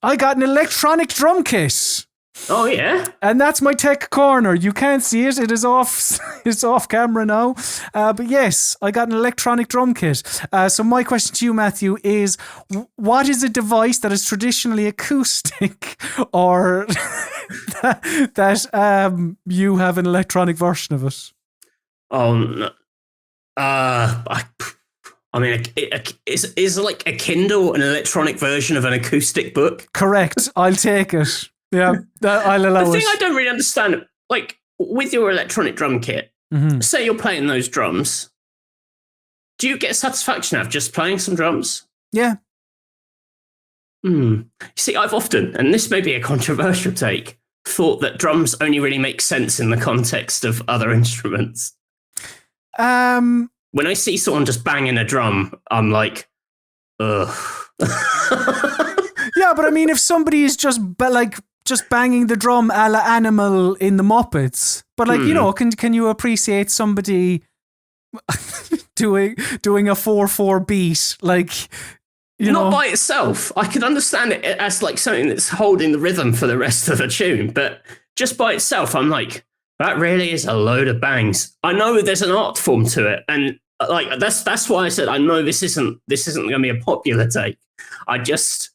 A: I got an electronic drum kit.
B: Oh, yeah?
A: And that's my tech corner. You can't see it. It is off. It's off camera now. But yes, I got an electronic drum kit. So my question to you, Matthew, is what is a device that is traditionally acoustic, or that you have an electronic version of it?
B: Oh, no. I mean, is like a Kindle an electronic version of an acoustic book?
A: Correct. I'll take it. Yeah, I'll allow it.
B: The thing I don't really understand, like, with your electronic drum kit, say you're playing those drums, do you get satisfaction out of just playing some drums?
A: Yeah.
B: You see, I've often, and this may be a controversial take, thought that drums only really make sense in the context of other instruments. When I see someone just banging a drum, I'm like, ugh.
A: Yeah, but I mean, if somebody is just banging the drum a la Animal in the Muppets, but like, you know, can you appreciate somebody doing a 4/4 beat, like, you know?
B: Not by itself. I can understand it as like something that's holding the rhythm for the rest of the tune, but just by itself, I'm like, that really is a load of bangs. I know there's an art form to it, and like that's why I said I know this isn't going to be a popular take. I just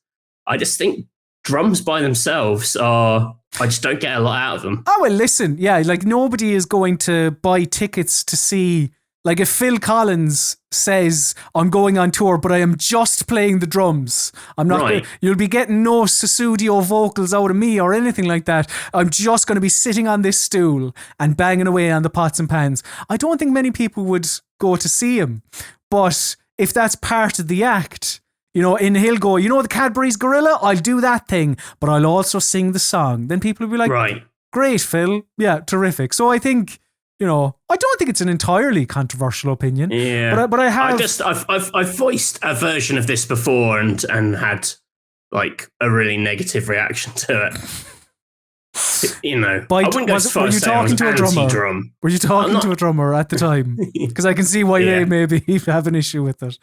B: think drums by themselves I just don't get a lot out of them.
A: Oh, well, listen, yeah, like nobody is going to buy tickets to see, like, if Phil Collins says, I'm going on tour, but I am just playing the drums, I'm not
B: Right.
A: you'll be getting no Sussudio vocals out of me or anything like that. I'm just going to be sitting on this stool and banging away on the pots and pans. I don't think many people would go to see him, but if that's part of the act, you know, and he'll go, you know, the Cadbury's Gorilla, I'll do that thing, but I'll also sing the song. Then people will be like,
B: Right.
A: Great, Phil. Yeah, terrific. So I think, you know, I don't think it's an entirely controversial opinion.
B: Yeah.
A: But I have...
B: I've voiced a version of this before and had like a really negative reaction to it. You know, I wouldn't go as far
A: were you
B: as say I was
A: talking to a drummer?
B: anti-drum.
A: Were you talking to a drummer at the time? Because I can see why they maybe have an issue with it.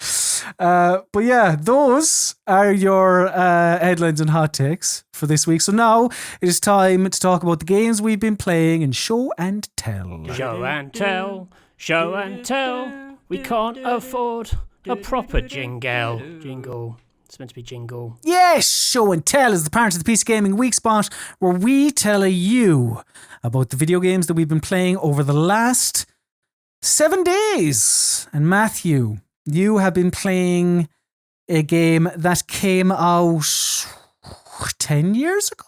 A: But yeah, those are your headlines and hot takes for this week. So now it is time to talk about the games we've been playing in Show and Tell.
E: Show and tell, show and tell. We can't afford a proper jingle. Jingle. It's meant to be jingle.
A: Yes, Show and Tell is the part of the PC Gaming Weekspot where we tell you about the video games that we've been playing over the last 7 days. And Matthew, you have been playing a game that came out 10 years ago?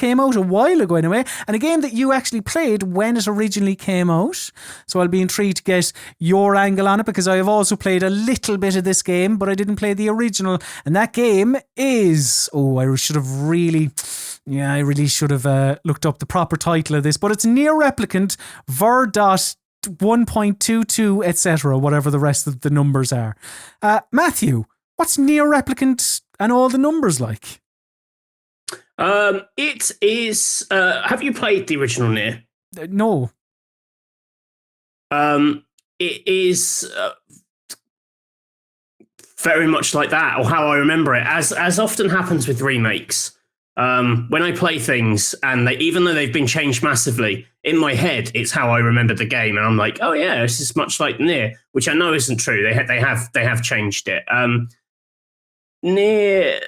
A: came out a while ago anyway, and a game that you actually played when it originally came out. So I'll be intrigued to get your angle on it, because I have also played a little bit of this game, but I didn't play the original. And that game is... I really should have looked up the proper title of this, but it's Nier Replicant Ver.1.22, etc., whatever the rest of the numbers are. Matthew, what's Nier Replicant and all the numbers like?
B: It is... have you played the original Nier?
A: No.
B: It is very much like that, or how I remember it, as often happens with remakes. When I play things, and even though they've been changed massively, in my head, it's how I remember the game, and I'm like, oh yeah, this is much like Nier, which I know isn't true. They have changed it. Nier,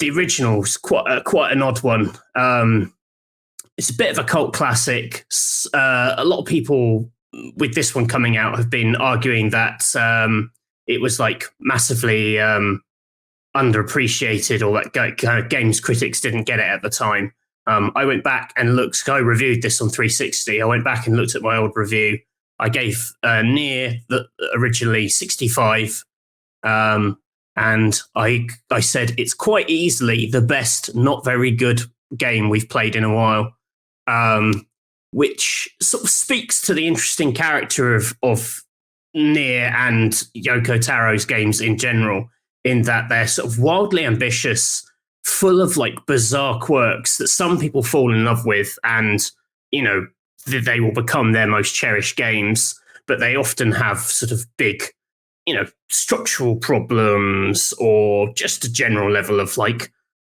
B: the original, is quite an odd one. It's a bit of a cult classic. A lot of people with this one coming out have been arguing that it was like massively underappreciated, or that kind of games critics didn't get it at the time. I went back and looked. I reviewed this on 360. I went back and looked at my old review. I gave Nier originally 65, and I said it's quite easily the best, not very good game we've played in a while, which sort of speaks to the interesting character of Nier and Yoko Taro's games in general, in that they're sort of wildly ambitious, full of like bizarre quirks that some people fall in love with, and they will become their most cherished games, but they often have sort of big structural problems, or just a general level of like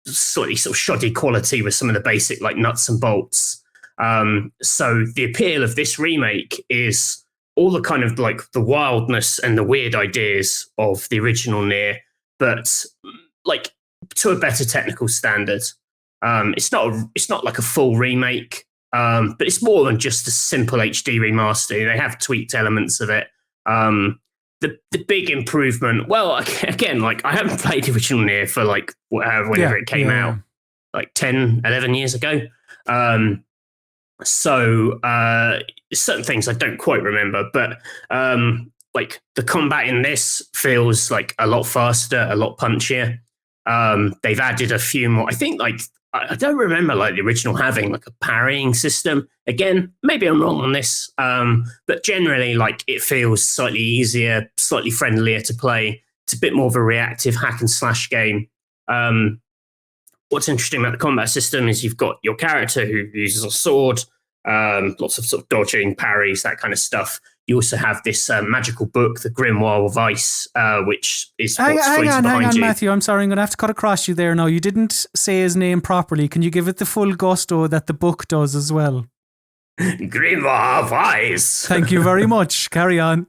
B: slightly sort of shoddy quality with some of the basic like nuts and bolts. So the appeal of this remake is all the kind of like the wildness and the weird ideas of the original Nier, but like to a better technical standard. It's not like a full remake, but it's more than just a simple HD remaster. They have tweaked elements of it. The big improvement, well, again, like I haven't played the original Nier for like whenever it came out, like 10, 11 years ago. So certain things I don't quite remember, but like the combat in this feels like a lot faster, a lot punchier. They've added a few more. I think like I don't remember like the original having like a parrying system. Again, maybe I'm wrong on this, but generally like it feels slightly easier, slightly friendlier to play. It's a bit more of a reactive hack and slash game. What's interesting about the combat system is you've got your character who uses a sword, lots of sort of dodging, parries, that kind of stuff. You also have this magical book, the Grimoire of Ice, which is what's floating behind you.
A: Matthew, I'm sorry, I'm going to have to cut across you there now. You didn't say his name properly. Can you give it the full gusto that the book does as well?
B: Grimoire of Ice.
A: Thank you very much. Carry on.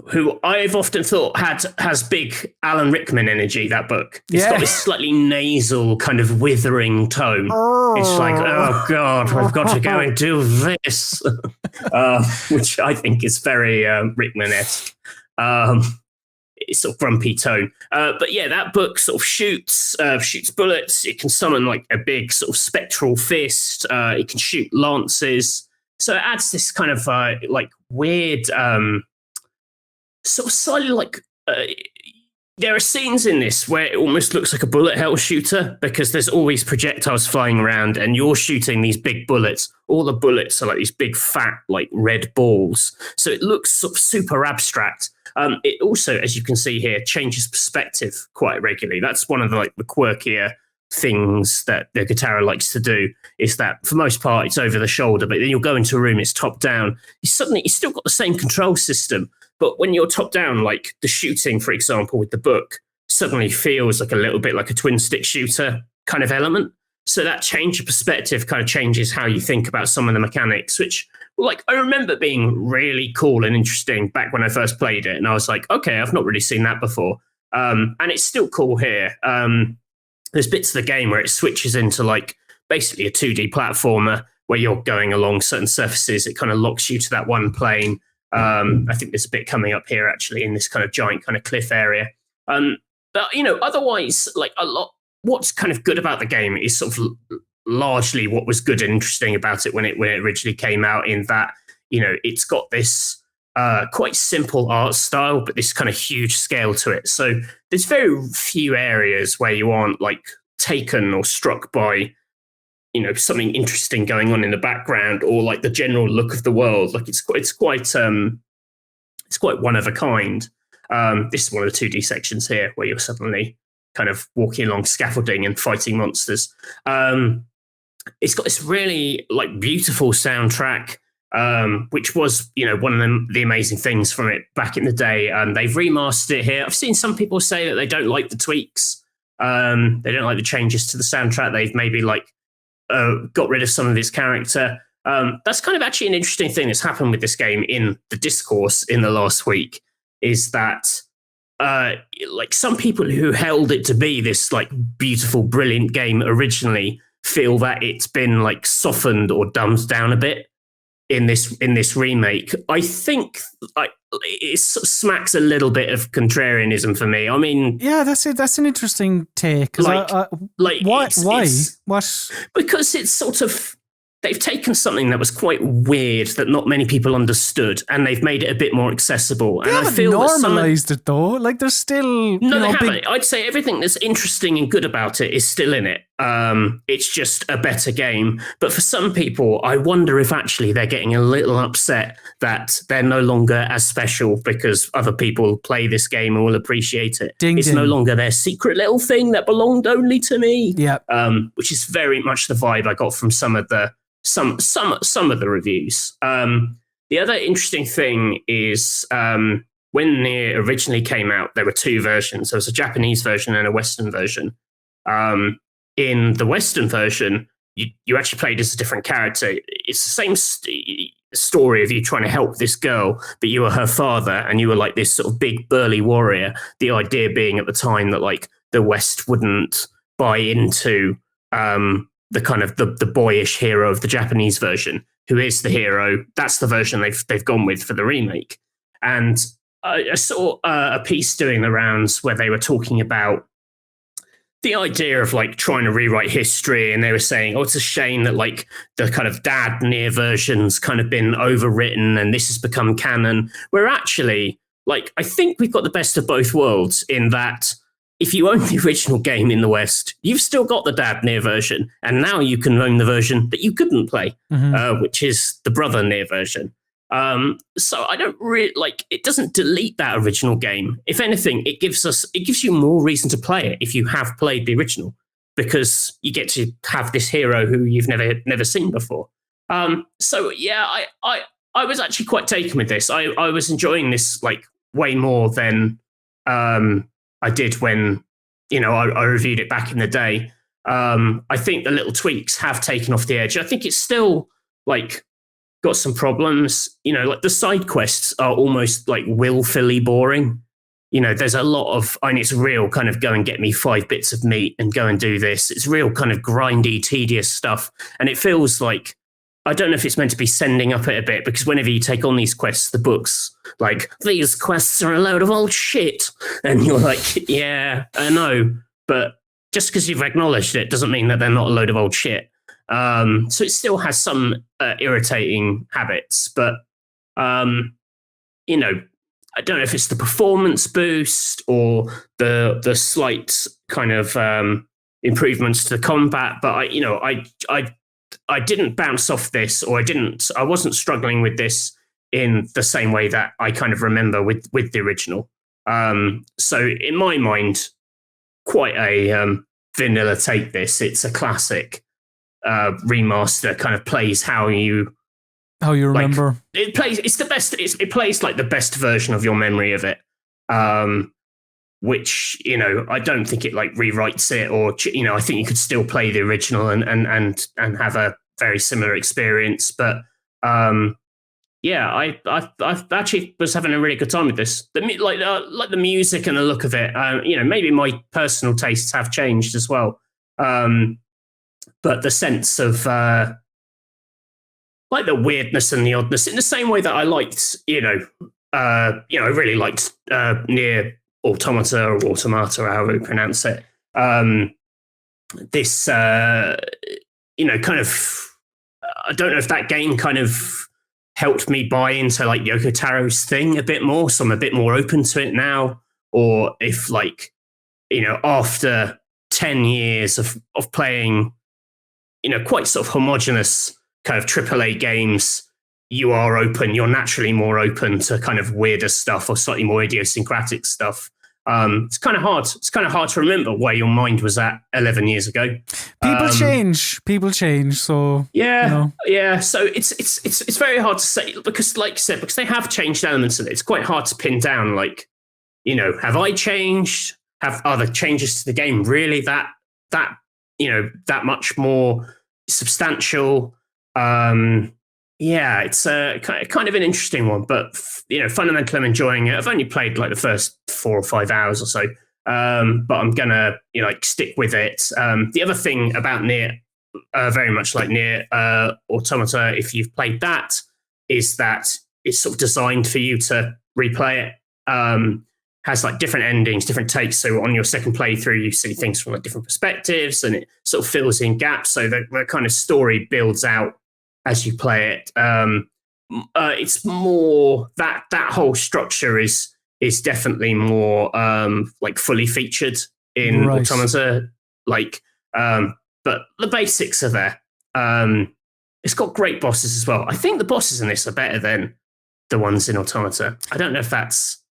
B: Who I've often thought has big Alan Rickman energy, that book. It's got this slightly nasal kind of withering tone. It's like, oh God, I've got to go and do this, which I think is very Rickman-esque. It's sort of grumpy tone. But yeah, that book sort of shoots bullets. It can summon like a big sort of spectral fist. It can shoot lances. So it adds this kind of like weird... sort of slightly like there are scenes in this where it almost looks like a bullet hell shooter, because there's always projectiles flying around and you're shooting these big bullets. All the bullets are like these big fat like red balls, so it looks sort of super abstract. It also, as you can see here, changes perspective quite regularly. That's one of the quirkier things that the Guitarra likes to do, is that for most part it's over the shoulder, but then you'll go into a room, it's top down. You've still got the same control system, but when you're top down, like the shooting, for example, with the book, suddenly feels like a little bit like a twin stick shooter kind of element. So that change of perspective kind of changes how you think about some of the mechanics, which like I remember being really cool and interesting back when I first played it. And I was like, okay, I've not really seen that before. And it's still cool here. There's bits of the game where it switches into like basically a 2D platformer where you're going along certain surfaces. It kind of locks you to that one plane. I think there's a bit coming up here actually in this kind of giant kind of cliff area. But otherwise, like a lot, what's kind of good about the game is sort of largely what was good and interesting about it when it originally came out, in that, you know, it's got this quite simple art style, but this kind of huge scale to it. So there's very few areas where you aren't like taken or struck by, you know, something interesting going on in the background, or like the general look of the world. Like it's quite one of a kind. This is one of the 2D sections here where you're suddenly kind of walking along scaffolding and fighting monsters. It's got this really like beautiful soundtrack, which was, you know, one of the amazing things from it back in the day. They've remastered it here. I've seen some people say that they don't like the tweaks. They don't like the changes to the soundtrack. They've maybe like got rid of some of its character. That's kind of actually an interesting thing that's happened with this game in the discourse in the last week, is that like some people who held it to be this like beautiful, brilliant game originally feel that it's been like softened or dumbed down a bit in this remake. I think it smacks a little bit of contrarianism for me. I mean,
A: yeah, that's it. That's an interesting take. Why? What?
B: Because it's sort of, they've taken something that was quite weird that not many people understood, and they've made it a bit more accessible.
A: They
B: and
A: haven't
B: I feel
A: normalized it though. Like there's still
B: no, they haven't. I'd say everything that's interesting and good about it is still in it. It's just a better game. But for some people, I wonder if actually they're getting a little upset that they're no longer as special because other people play this game and will appreciate it. It's no longer their secret little thing that belonged only to me.
A: Yeah.
B: Which is very much the vibe I got from some of the reviews. The other interesting thing is when Nier originally came out, there were two versions. There was a Japanese version and a Western version. In the Western version, you actually played as a different character. It's the same story of you trying to help this girl, but you were her father, and you were like this sort of big burly warrior. The idea being at the time that like the West wouldn't buy into the kind of the boyish hero of the Japanese version, who is the hero. That's the version they've gone with for the remake. And I saw a piece doing the rounds where they were talking about the idea of like trying to rewrite history, and they were saying, oh, it's a shame that like the kind of dad Nier version's kind of been overwritten and this has become canon. Where actually, like, I think we've got the best of both worlds in that if you own the original game in the West, you've still got the dad Nier version, and now you can own the version that you couldn't play, which is the brother Nier version. So I don't really like, it doesn't delete that original game. If anything, it gives you more reason to play it if you have played the original, because you get to have this hero who you've never seen before. So yeah, I was actually quite taken with this. I was enjoying this like way more than I did when, you know, I reviewed it back in the day. I think the little tweaks have taken off the edge. I think it's still like got some problems, you know, like the side quests are almost like willfully boring. You know, there's a lot of, I mean, it's real kind of go and get me 5 bits of meat and go and do this. It's real kind of grindy, tedious stuff. And it feels like, I don't know if it's meant to be sending up it a bit, because whenever you take on these quests, the book's like, these quests are a load of old shit. And you're like, yeah, I know. But just because you've acknowledged it doesn't mean that they're not a load of old shit. So it still has some irritating habits, but, you know, I don't know if it's the performance boost or the slight kind of improvements to the combat, but I didn't bounce off this, or I wasn't struggling with this in the same way that I kind of remember with the original. So in my mind, quite a vanilla take this. It's a classic remaster, kind of plays how you
A: remember.
B: It plays. It's the best. It plays like the best version of your memory of it. Which, you know, I don't think it like rewrites it, or, you know, I think you could still play the original and have a very similar experience. But yeah, I actually was having a really good time with this. Like the music and the look of it. You know, maybe my personal tastes have changed as well. But the sense of like the weirdness and the oddness, in the same way that I liked, I really liked Nier Automata or Automata, or however you pronounce it. This kind of, I don't know if that game kind of helped me buy into like Yoko Taro's thing a bit more. So I'm a bit more open to it now. Or if like, after 10 years of playing, quite sort of homogenous kind of AAA games, you're naturally more open to kind of weirder stuff or slightly more idiosyncratic stuff. It's kind of hard. It's kind of hard to remember where your mind was at 11 years ago.
A: People change. So
B: yeah. So it's very hard to say because, like you said, because they have changed elements of it. It's quite hard to pin down. Like, have I changed? Are the changes to the game really that much more substantial? Yeah, it's kind of an interesting one, but fundamentally I'm enjoying it. I've only played like the first 4 or 5 hours or so, but I'm gonna stick with it. The other thing about Nier, very much like Nier Automata, if you've played that, is that it's sort of designed for you to replay it. Has like different endings, different takes. So on your second playthrough, you see things from like different perspectives, and it sort of fills in gaps. So the kind of story builds out as you play it. It's more that whole structure is definitely more like fully featured in Automata. Like, but the basics are there. It's got great bosses as well. I think the bosses in this are better than the ones in Automata. I don't know if that's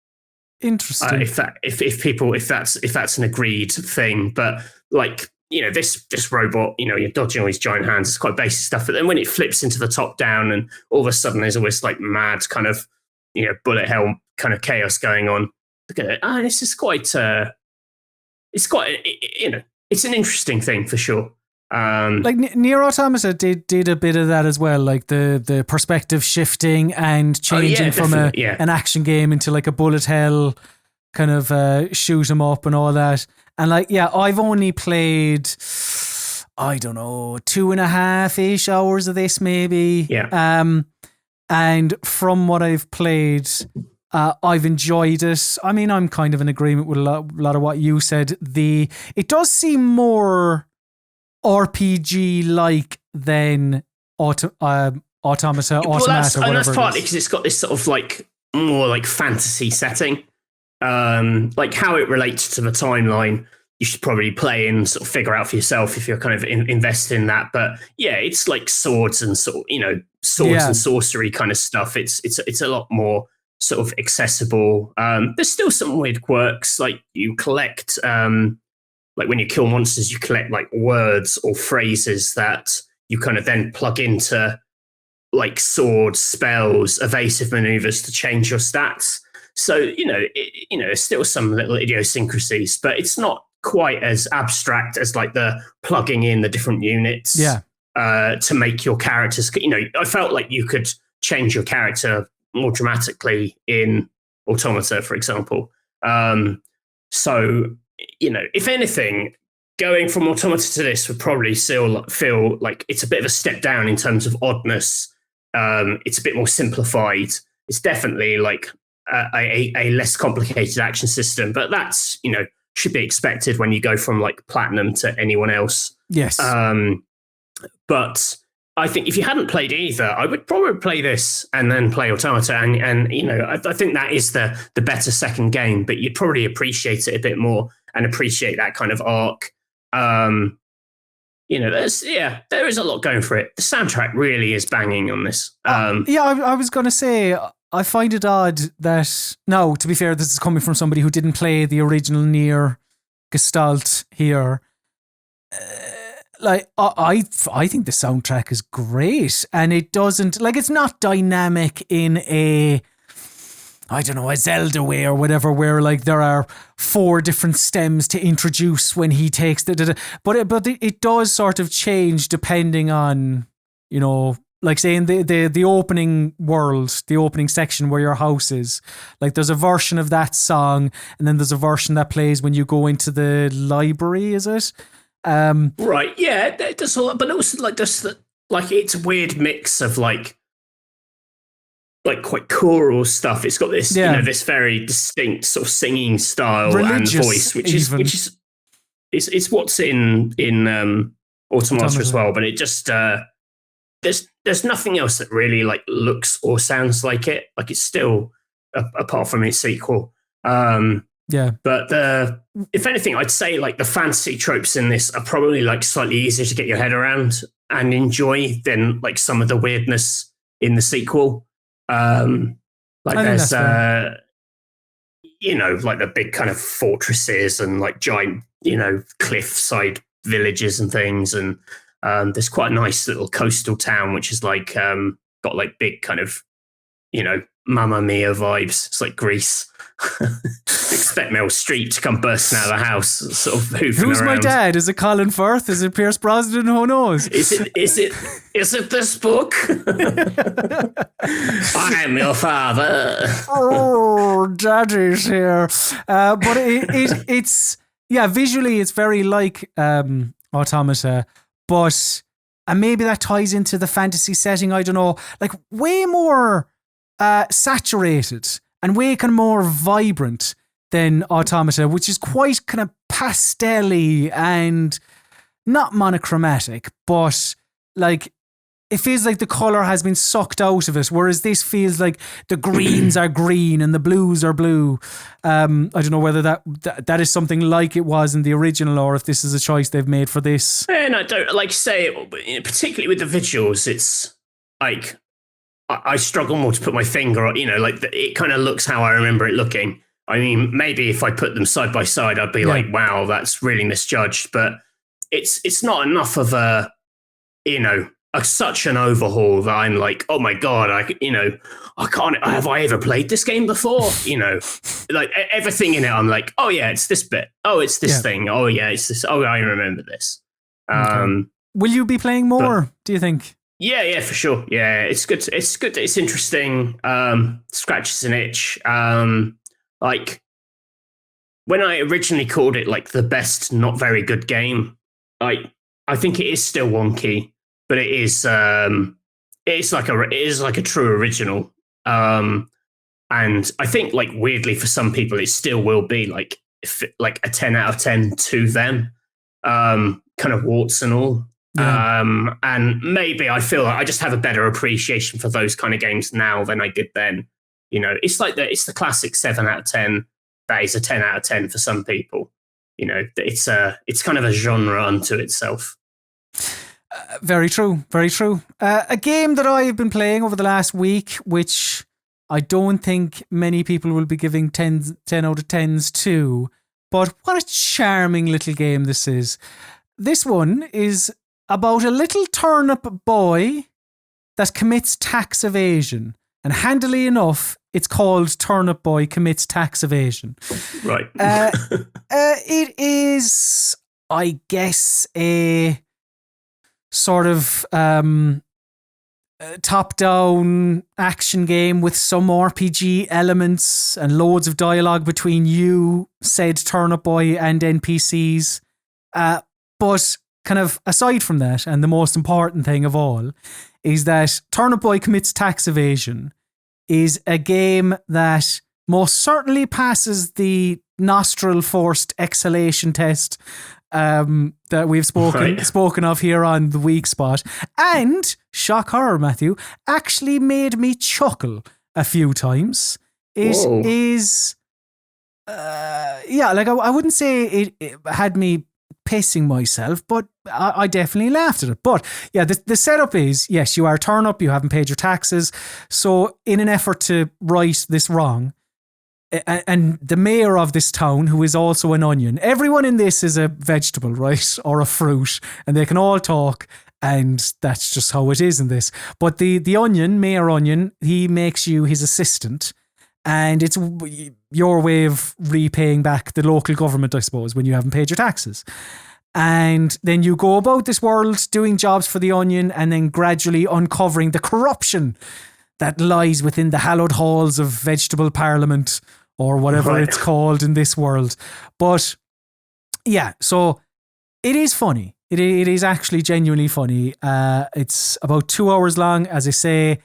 A: interesting.
B: If that's an agreed thing, but like, this robot, you're dodging all these giant hands. It's quite basic stuff. But then when it flips into the top down, and all of a sudden there's always like mad kind of, bullet hell kind of chaos going on. This is quite, it's an interesting thing for sure.
A: Like Nier Automata did a bit of that as well, like the perspective shifting and changing from an action game into like a bullet hell kind of shoot 'em up and all that. And like, I've only played, I don't know, 2.5-ish hours of this maybe.
B: Yeah.
A: And from what I've played, I've enjoyed it. I mean, I'm kind of in agreement with a lot of what you said. It does seem more RPG-like than Automata, whatever.
B: That's partly because it's got this sort of like more like fantasy setting. Like how it relates to the timeline, you should probably play and sort of figure out for yourself if you're kind of invested in that. But yeah, it's like swords and and sorcery kind of stuff. It's a lot more sort of accessible. There's still some weird quirks, like you collect, like when you kill monsters, you collect like words or phrases that you kind of then plug into like swords, spells, evasive maneuvers to change your stats. So, there's still some little idiosyncrasies, but it's not quite as abstract as like the plugging in the different units to make your characters. I felt like you could change your character more dramatically in Automata, for example. So, if anything, going from Automata to this would probably still feel like it's a bit of a step down in terms of oddness. It's a bit more simplified. It's definitely like a less complicated action system, but that's should be expected when you go from like platinum to anyone else.
A: Yes.
B: But I think if you hadn't played either, I would probably play this and then play Automata, and I think that is the better second game. But you'd probably appreciate it a bit more and appreciate that kind of arc. There is a lot going for it. The soundtrack really is banging on this.
A: I was going to say, I find it odd that, now, to be fair, this is coming from somebody who didn't play the original Nier Gestalt here. I think the soundtrack is great, and it doesn't, like, it's not dynamic in a Zelda way or whatever, where like there are 4 different stems to introduce when he takes but it does sort of change depending on, like say in the opening world, the opening section where your house is, like there's a version of that song, and then there's a version that plays when you go into the library, is it?
B: Right, yeah, there's all, but also like it's a weird mix of like quite choral stuff. It's got this, this very distinct sort of singing style religious and voice, which is it's what's in Automata as well, but it just there's nothing else that really like looks or sounds like it. Like it's still apart from its sequel. But if anything, I'd say like the fantasy tropes in this are probably like slightly easier to get your head around and enjoy than like some of the weirdness in the sequel. Like there's like the big kind of fortresses and like giant, cliffside villages and things. And there's quite a nice little coastal town, which is like got like big kind of, Mamma Mia vibes. It's like Greece. Expect Meryl Streep to come bursting out of the house, sort of hoofing
A: Who's
B: around.
A: my dad? Is it Colin Firth? Is it Pierce Brosnan? Who knows?
B: Is it this book? I am your father.
A: Oh, daddy's here. But it's visually it's very like Automata, but and maybe that ties into the fantasy setting. I don't know, like way more saturated and way kind of more vibrant than Automata, which is quite kind of pastel-y and not monochromatic, but like it feels like the colour has been sucked out of it, whereas this feels like the greens are green and the blues are blue. I don't know whether that is something like it was in the original or if this is a choice they've made for this.
B: And I don't like say, particularly with the visuals, it's like I struggle more to put my finger on, like it kind of looks how I remember it looking. I mean, maybe if I put them side by side, I'd be like, wow, that's really misjudged. But it's not enough of such an overhaul that I'm like, oh my God, I can't, have I ever played this game before? Like everything in it, I'm like, oh yeah, it's this bit. Oh, it's this thing. Oh yeah, it's this. Oh, I remember this.
A: Okay. Will you be playing more, do you think?
B: Yeah, for sure. Yeah, it's good. It's good. It's interesting. Scratches an itch. Like when I originally called it like the best, not very good game, I think it is still wonky, but it is like a true original. And I think like weirdly for some people, it still will be like a 10 out of 10 to them, kind of warts and all. Yeah. And maybe I feel like I just have a better appreciation for those kind of games now than I did then. It's like it's the classic 7 out of 10. That is a 10 out of 10 for some people. It's kind of a genre unto itself.
A: Very true. Very true. A game that I have been playing over the last week, which I don't think many people will be giving 10 out of 10s to, but what a charming little game this is. This one is about a little turnip boy that commits tax evasion. And handily enough, it's called Turnip Boy Commits Tax Evasion.
B: Right.
A: It is, I guess, a sort of top-down action game with some RPG elements and loads of dialogue between you, said Turnip Boy, and NPCs. But kind of aside from that, and the most important thing of all, is that Turnip Boy Commits Tax Evasion is a game that most certainly passes the nostril forced exhalation test that we've spoken of here on the Weekspot, and shock horror, Matthew, actually made me chuckle a few times. It is, I wouldn't say it had me pissing myself, but I definitely laughed at it. But yeah, the setup is, yes, you are a turnip, you haven't paid your taxes, so in an effort to right this wrong, and the mayor of this town, who is also an onion, everyone in this is a vegetable, right, or a fruit, and they can all talk, and that's just how it is in this. But the onion, Mayor Onion, he makes you his assistant, and it's your way of repaying back the local government, I suppose, when you haven't paid your taxes. And then you go about this world doing jobs for the onion and then gradually uncovering the corruption that lies within the hallowed halls of vegetable parliament or whatever it's called in this world. But yeah, so it is funny. It is actually genuinely funny. It's about 2 hours long, as I say.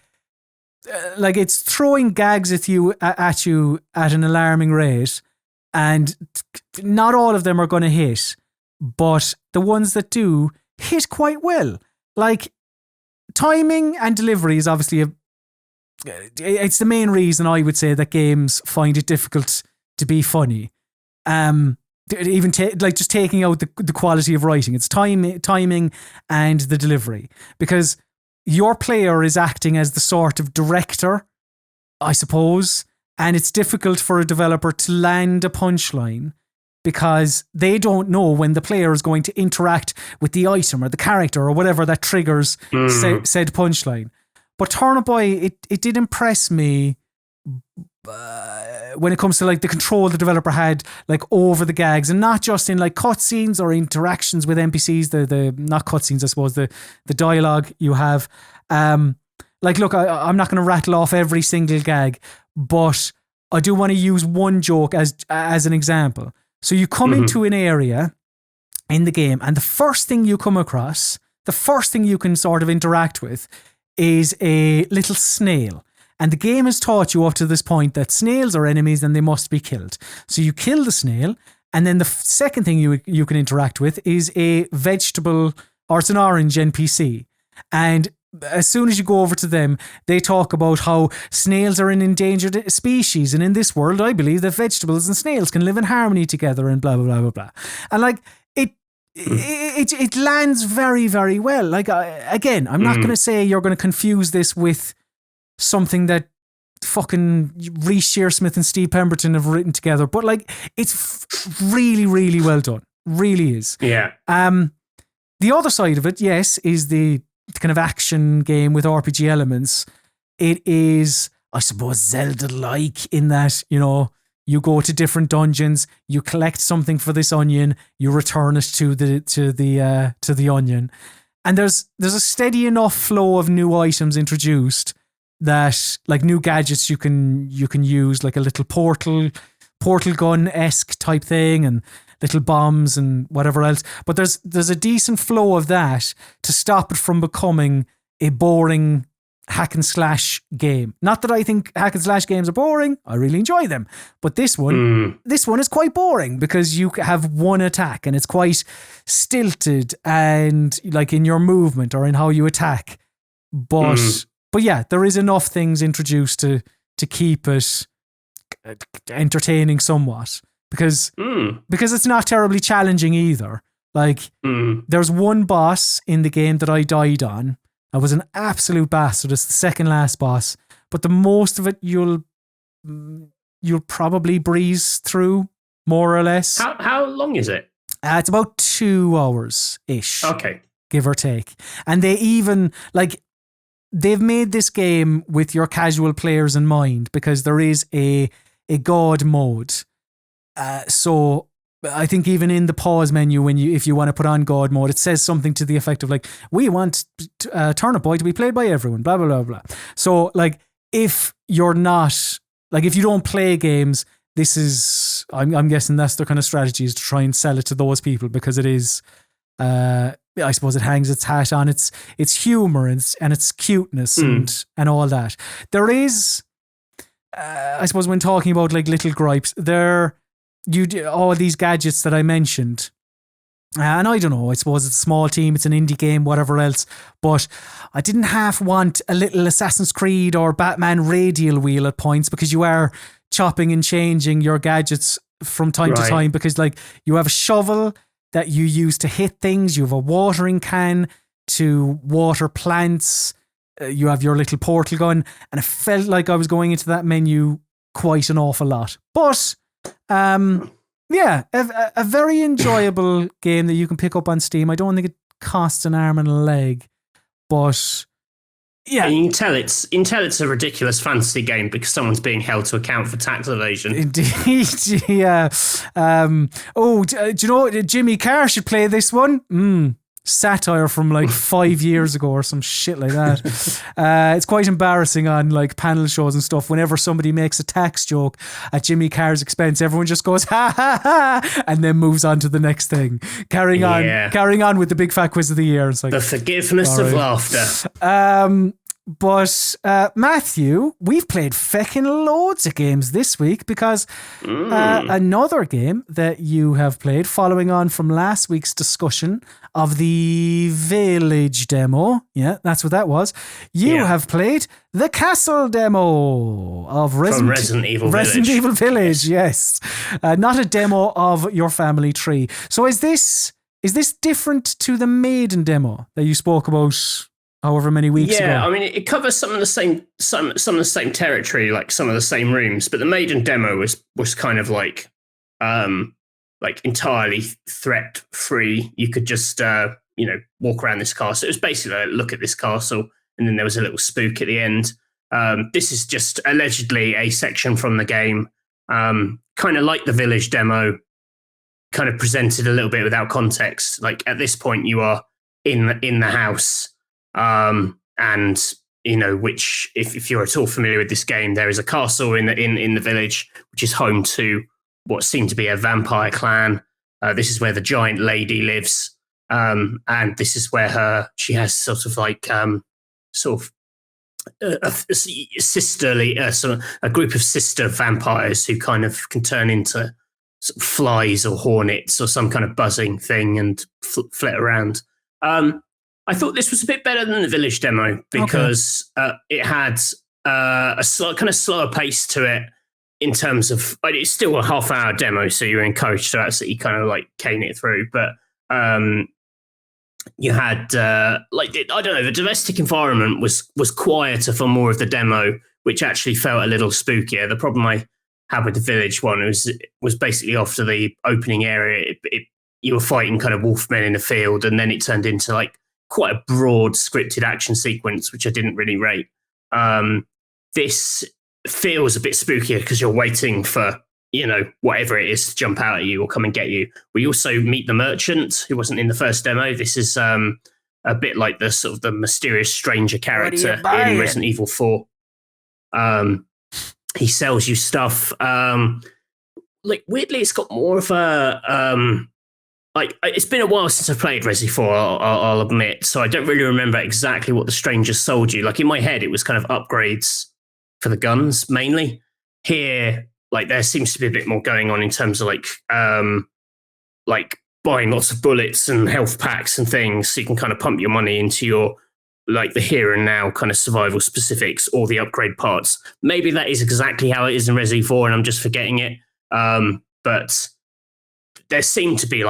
A: Like it's throwing gags at you at an alarming rate, and not all of them are going to hit, but the ones that do hit quite well. Like, timing and delivery is obviously it's the main reason I would say that games find it difficult to be funny. Even just taking out the quality of writing, it's timing and the delivery, because your player is acting as the sort of director, I suppose, and it's difficult for a developer to land a punchline because they don't know when the player is going to interact with the item or the character or whatever that triggers said punchline. But Turnip Boy, it did impress me when it comes to like the control the developer had like over the gags, and not just in like cutscenes or interactions with NPCs, the not cutscenes, I suppose, the dialogue you have. Like, look, I'm not going to rattle off every single gag, but I do want to use one joke as an example. So you come into an area in the game, and the first thing you come across, the first thing you can sort of interact with is a little snail. And the game has taught you up to this point that snails are enemies and they must be killed. So you kill the snail, and then the second thing you can interact with is a vegetable, or it's an orange NPC. And as soon as you go over to them, they talk about how snails are an endangered species, and in this world, I believe that vegetables and snails can live in harmony together, and blah blah blah blah blah. And like it lands very, very well. Like, again, I'm not going to say you're going to confuse this with something that fucking Reece Shearsmith and Steve Pemberton have written together, but like, it's really, really well done. Really is.
B: Yeah.
A: The other side of it, yes, is the kind of action game with RPG elements. It is, I suppose, Zelda-like in that, you know, you go to different dungeons, you collect something for this onion, you return it to the onion, and there's a steady enough flow of new items introduced that, like, new gadgets you can use, like a little portal gun-esque type thing, and little bombs and whatever else. But there's a decent flow of that to stop it from becoming a boring hack and slash game. Not that I think hack and slash games are boring. I really enjoy them. But this one is quite boring because you have one attack and it's quite stilted and like in your movement or in how you attack. But yeah, there is enough things introduced to keep it entertaining somewhat. Because it's not terribly challenging either. Like, there's one boss in the game that I died on. I was an absolute bastard. It's the second last boss. But the most of it you'll probably breeze through, more or less.
B: How long is it?
A: It's about 2 hours-ish.
B: Okay.
A: Give or take. And they even, like, they've made this game with your casual players in mind, because there is a god mode. So I think even in the pause menu, if you want to put on God mode, it says something to the effect of like, we want Turnip Boy to be played by everyone, blah, blah, blah, blah. So like, if you're not, like, if you don't play games, this is, I'm guessing that's their kind of strategy, is to try and sell it to those people, because it is, I suppose it hangs its hat on its humor and its cuteness and all that. There is, I suppose when talking about like little gripes, you do all these gadgets that I mentioned, and I don't know, I suppose it's a small team, it's an indie game, whatever else, but I didn't half want a little Assassin's Creed or Batman radial wheel at points, because you are chopping and changing your gadgets from time to time, because like, you have a shovel that you use to hit things, you have a watering can to water plants, you have your little portal gun, and it felt like I was going into that menu quite an awful lot. But yeah, a very enjoyable game that you can pick up on Steam. I don't think it costs an arm and a leg, but yeah,
B: and you can tell it's a ridiculous fantasy game because someone's being held to account for tax evasion.
A: Indeed, yeah. Do you know Jimmy Carr should play this one? Satire from like 5 years ago or some shit like that. It's quite embarrassing on like panel shows and stuff. Whenever somebody makes a tax joke at Jimmy Carr's expense, everyone just goes ha ha ha and then moves on to the next thing, carrying on with the big fat quiz of the year. It's like
B: the forgiveness of laughter.
A: But Matthew, we've played feckin' loads of games this week because another game that you have played, following on from last week's discussion of the Village demo, yeah, that's what that was. You have played the Castle demo of
B: Resident Evil
A: Village, yes. Not a demo of your family tree. So is this different to the Maiden demo that you spoke about however many weeks ago?
B: Yeah, I mean, it covers some of the same territory, like some of the same rooms, but the Maiden demo was kind of like entirely threat free. You could just walk around this castle. It was basically like, look at this castle, and then there was a little spook at the end. This is just allegedly a section from the game, kind of like the Village demo, kind of presented a little bit without context. Like at this point, you are in the house. And which if you're at all familiar with this game, there is a castle in the village, which is home to what seemed to be a vampire clan. This is where the giant lady lives. And this is where she has sort of like, a sisterly, a group of sister vampires who kind of can turn into sort of flies or hornets or some kind of buzzing thing and flit around. I thought this was a bit better than the Village demo because it had a kind of slower pace to it in terms of, it's still a half-hour demo, so you're encouraged to absolutely kind of like cane it through. But you had the domestic environment was quieter for more of the demo, which actually felt a little spookier. The problem I had with the Village one was basically after the opening area, you were fighting kind of wolfmen in the field, and then it turned into like quite a broad scripted action sequence, which I didn't really rate. This feels a bit spookier because you're waiting for, whatever it is to jump out at you or come and get you. We also meet the merchant who wasn't in the first demo. This is a bit like the sort of the mysterious stranger character in Resident Evil 4. He sells you stuff. Weirdly, it's got more of a, it's been a while since I've played Resi 4, I'll admit, so I don't really remember exactly what the stranger sold you. Like in my head, it was kind of upgrades for the guns mainly. Here, there seems to be a bit more going on in terms of buying lots of bullets and health packs and things, so you can kind of pump your money into your the here and now kind of survival specifics or the upgrade parts. Maybe that is exactly how it is in Resi 4 and I'm just forgetting it. But there seemed to be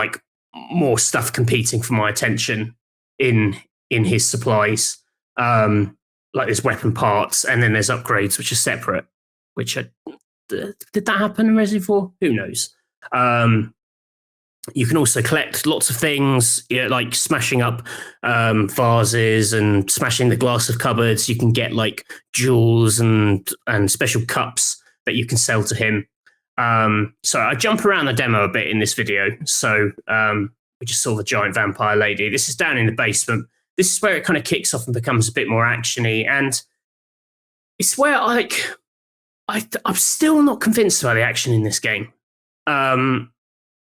B: more stuff competing for my attention in his supplies. There's weapon parts and then there's upgrades which are separate, did that happen in Resi 4? Who knows? You can also collect lots of things, like smashing up vases and smashing the glass of cupboards. You can get jewels and special cups that you can sell to him. So I jump around the demo a bit in this video. So we just saw the giant vampire lady. This is down in the basement. This is where it kind of kicks off and becomes a bit more actiony. And it's where I'm still not convinced about the action in this game.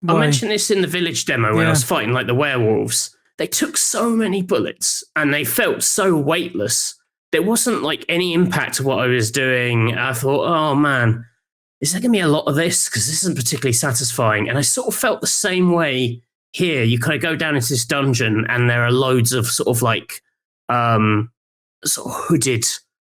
B: I mentioned this in the Village demo when I was fighting the werewolves. They took so many bullets and they felt so weightless. There wasn't any impact to what I was doing. I thought, oh man, is there going to be a lot of this? Because this isn't particularly satisfying. And I sort of felt the same way here. You kind of go down into this dungeon and there are loads of sort of hooded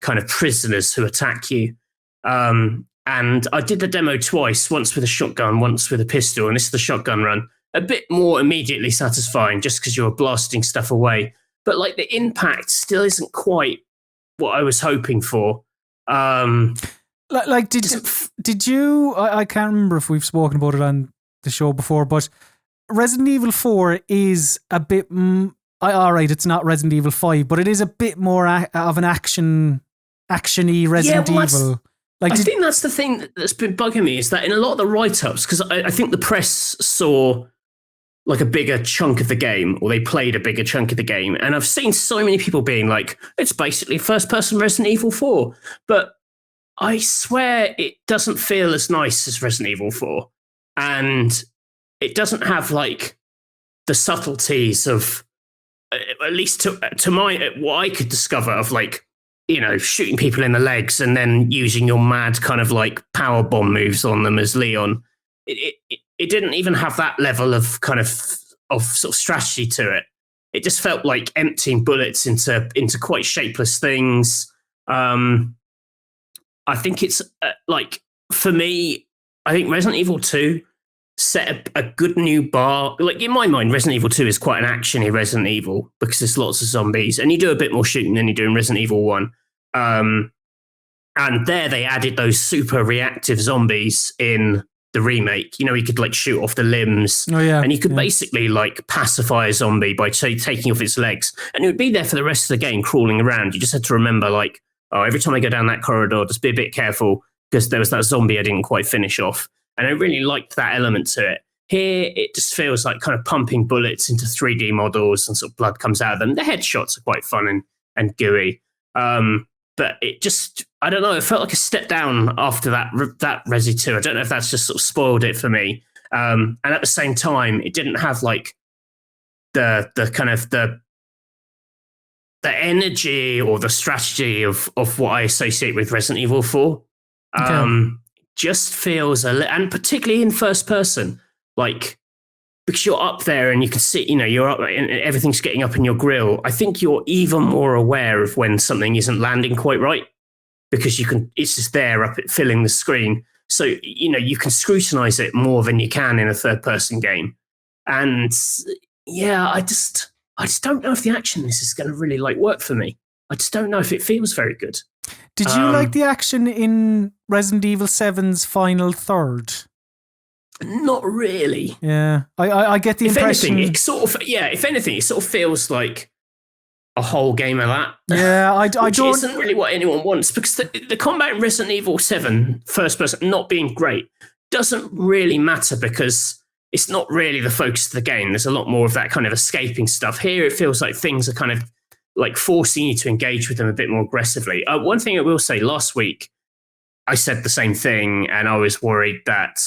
B: kind of prisoners who attack you. And I did the demo twice, once with a shotgun, once with a pistol, and this is the shotgun run. A bit more immediately satisfying just because you're blasting stuff away. But the impact still isn't quite what I was hoping for.
A: Did you, I can't remember if we've spoken about it on the show before, but Resident Evil 4 is a bit, all right, it's not Resident Evil 5, but it is a bit more of an action-y Resident Evil.
B: I think that's the thing that's been bugging me, is that in a lot of the write-ups, because I think the press saw a bigger chunk of the game, or they played a bigger chunk of the game, and I've seen so many people being it's basically first-person Resident Evil 4, but I swear it doesn't feel as nice as Resident Evil 4, and it doesn't have the subtleties of, at least to my what I could discover of shooting people in the legs and then using your mad kind of like power bomb moves on them as Leon. It didn't even have that level of kind of sort of strategy to it. It just felt like emptying bullets into quite shapeless things. I think it's like, for me, I think Resident Evil 2 set a good new bar. Like, in my mind, Resident Evil 2 is quite an action-y Resident Evil because there's lots of zombies and you do a bit more shooting than you do in Resident Evil 1. And there they added those super reactive zombies in the remake. You could like shoot off the limbs.
A: Oh, yeah.
B: And you could basically like pacify a zombie by taking off its legs. And it would be there for the rest of the game crawling around. You just had to remember like, oh, every time I go down that corridor, just be a bit careful because there was that zombie I didn't quite finish off. And I really liked that element to it. Here, it just feels like kind of pumping bullets into 3D models and sort of blood comes out of them. The headshots are quite fun and gooey. But it just, I don't know, it felt like a step down after that Resi 2. I don't know if that's just sort of spoiled it for me. And at the same time, it didn't have like the kind of the energy or the strategy of what I associate with Resident Evil 4. Just feels and particularly in first person, like, because you're up there and you can see, you're up and everything's getting up in your grill. I think you're even more aware of when something isn't landing quite right because it's just there up filling the screen. So, you can scrutinize it more than you can in a third person game. And yeah, I just don't know if the action in this is going to really like work for me. I just don't know if it feels very good.
A: Did you like the action in Resident Evil 7's final third?
B: Not really.
A: Yeah, I get the impression.
B: Anything, if anything, it sort of feels like a whole game of that.
A: Yeah, I don't.
B: Isn't really what anyone wants because the combat in Resident Evil 7 first person not being great doesn't really matter because it's not really the focus of the game. There's a lot more of that kind of escaping stuff. Here, it feels like things are kind of like forcing you to engage with them a bit more aggressively. One thing I will say, last week, I said the same thing and I was worried that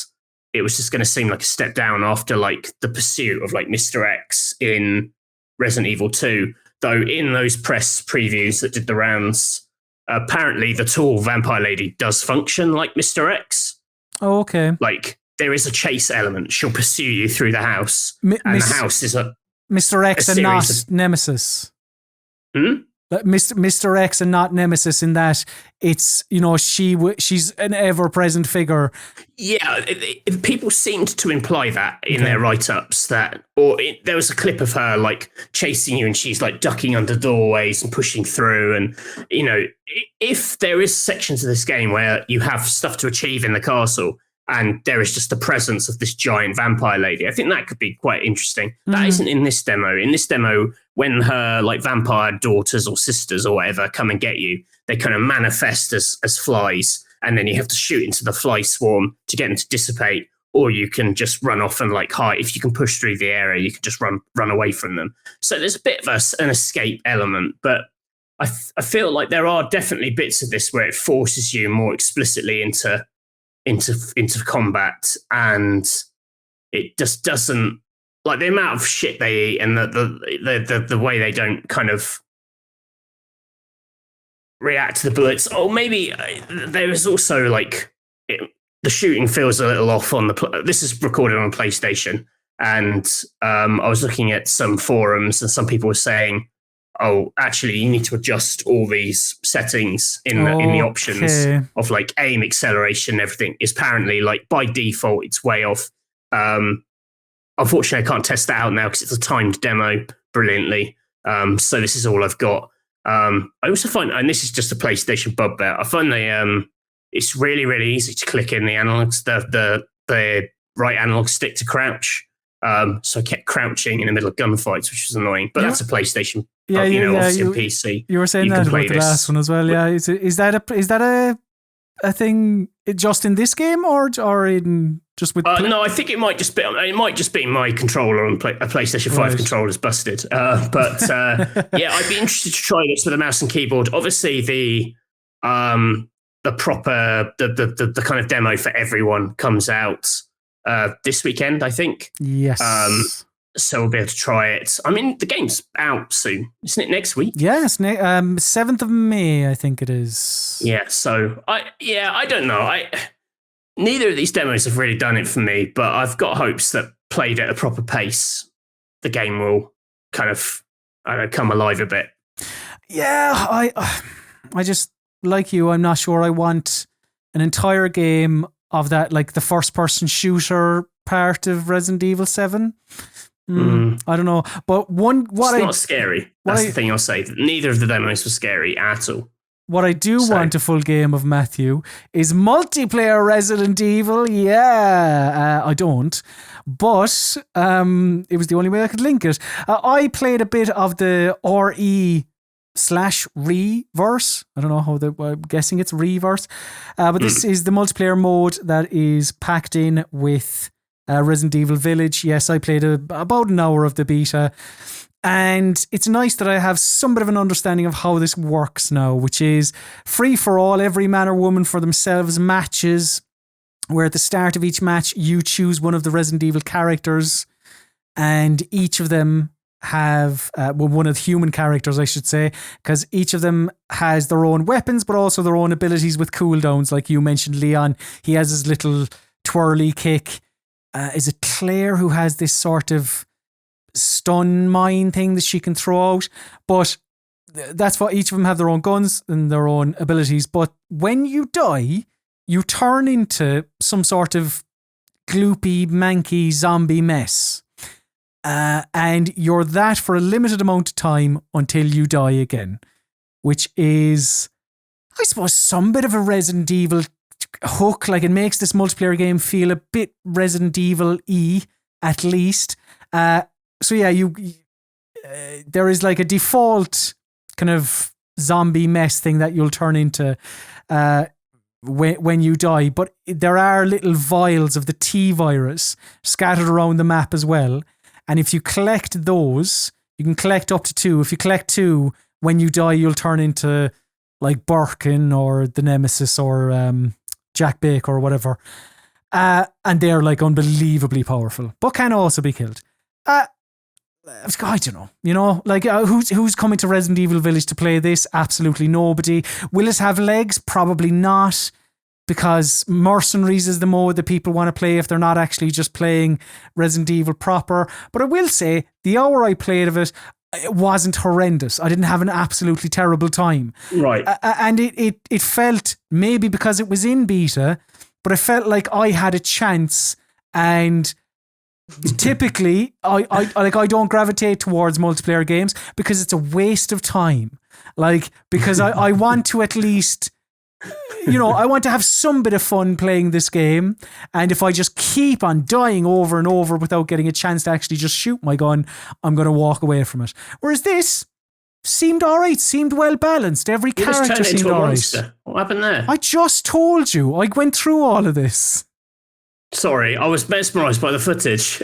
B: it was just going to seem like a step down after like the pursuit of like Mr. X in Resident Evil 2. Though in those press previews that did the rounds, apparently the tall vampire lady does function like Mr. X.
A: Oh, okay.
B: Like there is a chase element. She'll pursue you through the house. The house is
A: Mr. X and not Nemesis. Mr. X and not Nemesis in that it's, she's an ever-present figure.
B: Yeah, people seemed to imply that in their write-ups there was a clip of her like chasing you and she's like ducking under doorways and pushing through. And, if there is sections of this game where you have stuff to achieve in the castle and there is just the presence of this giant vampire lady, I think that could be quite interesting. Mm-hmm. That isn't in this demo. In this demo, when her like vampire daughters or sisters or whatever come and get you, they kind of manifest as flies, and then you have to shoot into the fly swarm to get them to dissipate, or you can just run off and like hide. If you can push through the area, you can just run away from them. So there's a bit of an escape element, but I feel like there are definitely bits of this where it forces you more explicitly into combat, and it just doesn't, like, the amount of shit they eat and the way they don't kind of react to the bullets. Or maybe there is also like the shooting feels a little off on this is recorded on a PlayStation, and I was looking at some forums and some people were saying, oh, actually, you need to adjust all these settings in the options of like aim, acceleration, everything. Is apparently like by default, it's way off. Unfortunately, I can't test that out now because it's a timed demo brilliantly. So this is all I've got. I also find, and this is just a PlayStation bugbear, I find it's really, really easy to click in the analogs, the right analog stick to crouch. So I kept crouching in the middle of gunfights, which was annoying. But that's a PlayStation. Obviously a PC.
A: You were saying that about the last one as well. Yeah, is that a thing just in this game or in just with?
B: No, I think it might just be my controller on a PlayStation 5 controller's busted. But yeah, I'd be interested to try this with a mouse and keyboard. Obviously, the proper the kind of demo for everyone comes out this weekend, I think.
A: Yes.
B: so we'll be able to try it. I mean, the game's out soon, isn't it? Next week?
A: Yes, 7th of May, I think it is.
B: Yeah. So I don't know. Neither of these demos have really done it for me, but I've got hopes that played at a proper pace, the game will kind of come alive a bit.
A: Yeah, I just, like you, I'm not sure I want an entire game of that, like the first-person shooter part of Resident Evil 7. I don't know, but it's
B: not scary. That's the thing I'll say. Neither of the demos were scary at all.
A: What I do want a full game of, Matthew, is multiplayer Resident Evil. Yeah, I don't, but it was the only way I could link it. I played a bit of the RE/Reverse. I don't know how I'm guessing it's Reverse, but this is the multiplayer mode that is packed in with Resident Evil Village. Yes, I played about an hour of the beta, and it's nice that I have some bit of an understanding of how this works now, which is free for all, every man or woman for themselves matches, where at the start of each match you choose one of the Resident Evil characters, and each of them have one of the human characters, I should say, because each of them has their own weapons but also their own abilities with cooldowns. Like you mentioned, Leon, he has his little twirly kick. Is it Claire who has this sort of stun mine thing that she can throw out? But that's what each of them have their own guns and their own abilities. But when you die, you turn into some sort of gloopy, manky zombie mess. And you're that for a limited amount of time until you die again, which is, I suppose, some bit of a Resident Evil hook. Like, it makes this multiplayer game feel a bit Resident Evil-y, at least. So yeah, there is like a default kind of zombie mess thing that you'll turn into when you die, but there are little vials of the T-virus scattered around the map as well. And if you collect those, you can collect up to 2. If you collect 2, when you die, you'll turn into like Birkin or the Nemesis or Jack Baker or whatever. And they're like unbelievably powerful, but can also be killed. I don't know, like who's coming to Resident Evil Village to play this? Absolutely nobody. Will it have legs? Probably not, because Mercenaries is the mode that people want to play if they're not actually just playing Resident Evil proper. But I will say, the hour I played of it wasn't horrendous. I didn't have an absolutely terrible time.
B: Right.
A: And it felt, maybe because it was in beta, but I felt like I had a chance. And typically, I don't gravitate towards multiplayer games because it's a waste of time. Like, because I want to at least, I want to have some bit of fun playing this game. And if I just keep on dying over and over without getting a chance to actually just shoot my gun, I'm going to walk away from it. Whereas this seemed all right, seemed well balanced. Every character seemed all right.
B: What happened there?
A: I just told you. I went through all of this.
B: Sorry, I was mesmerised by the footage.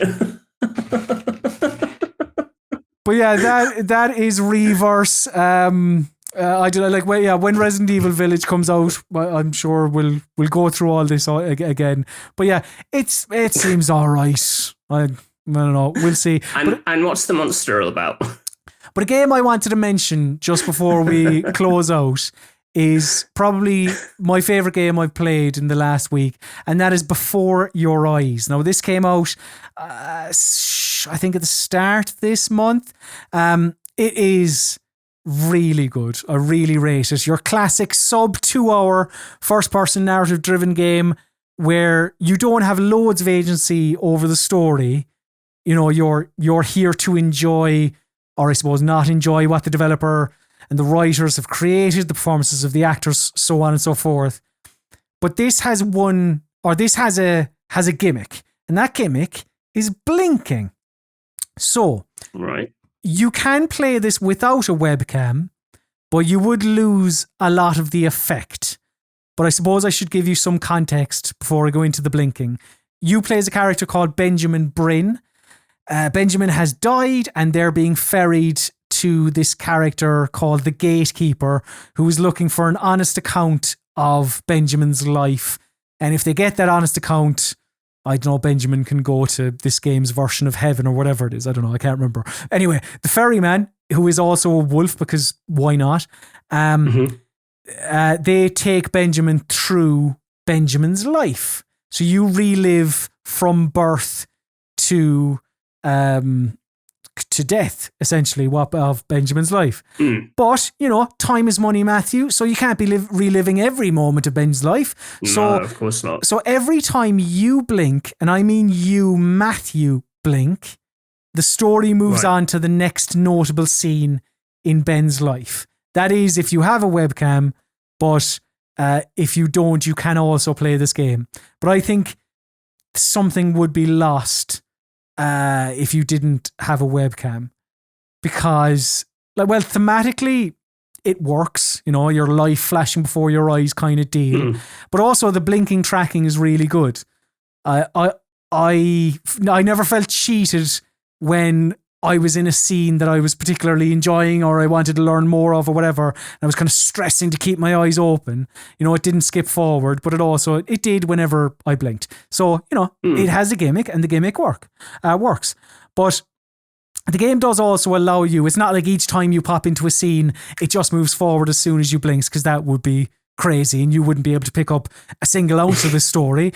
A: But yeah, that is Reverse. I don't know, like, well, yeah, when Resident Evil Village comes out, I'm sure we'll go through all this again. But yeah, it seems all right. I don't know. We'll see.
B: And what's the monster all about?
A: But a game I wanted to mention just before we close out is probably my favourite game I've played in the last week, and that is Before Your Eyes. Now, this came out, I think at the start of this month. It is really good. I really rate it. Your classic sub 2 hour first person narrative driven game where you don't have loads of agency over the story. You're here to enjoy, or I suppose not enjoy, what the developer and the writers have created, the performances of the actors, so on and so forth. But this has a gimmick, and that gimmick is blinking. So,
B: right.
A: You can play this without a webcam, but you would lose a lot of the effect. But I suppose I should give you some context before I go into the blinking. You play as a character called Benjamin Bryn. Benjamin has died, and they're being ferried to this character called the Gatekeeper, who is looking for an honest account of Benjamin's life. And if they get that honest account, I don't know, Benjamin can go to this game's version of heaven or whatever it is. I don't know. I can't remember. Anyway, the ferryman, who is also a wolf, because why not? They take Benjamin through Benjamin's life. So you relive from birth to death, essentially, of Benjamin's life. But, time is money, Matthew, so you can't be reliving every moment of Ben's life.
B: No, of course not.
A: So every time you blink, and I mean you, Matthew, blink, the story moves on to the next notable scene in Ben's life. That is, if you have a webcam, but if you don't, you can also play this game. But I think something would be lost if you didn't have a webcam, because thematically it works, your life flashing before your eyes kind of deal, but also the blinking tracking is really good. I never felt cheated when I was in a scene that I was particularly enjoying or I wanted to learn more of or whatever, and I was kind of stressing to keep my eyes open. It didn't skip forward, but it did whenever I blinked. So, it has a gimmick, and the gimmick works. But the game does also allow you, it's not like each time you pop into a scene, it just moves forward as soon as you blink, because that would be crazy and you wouldn't be able to pick up a single ounce of the story.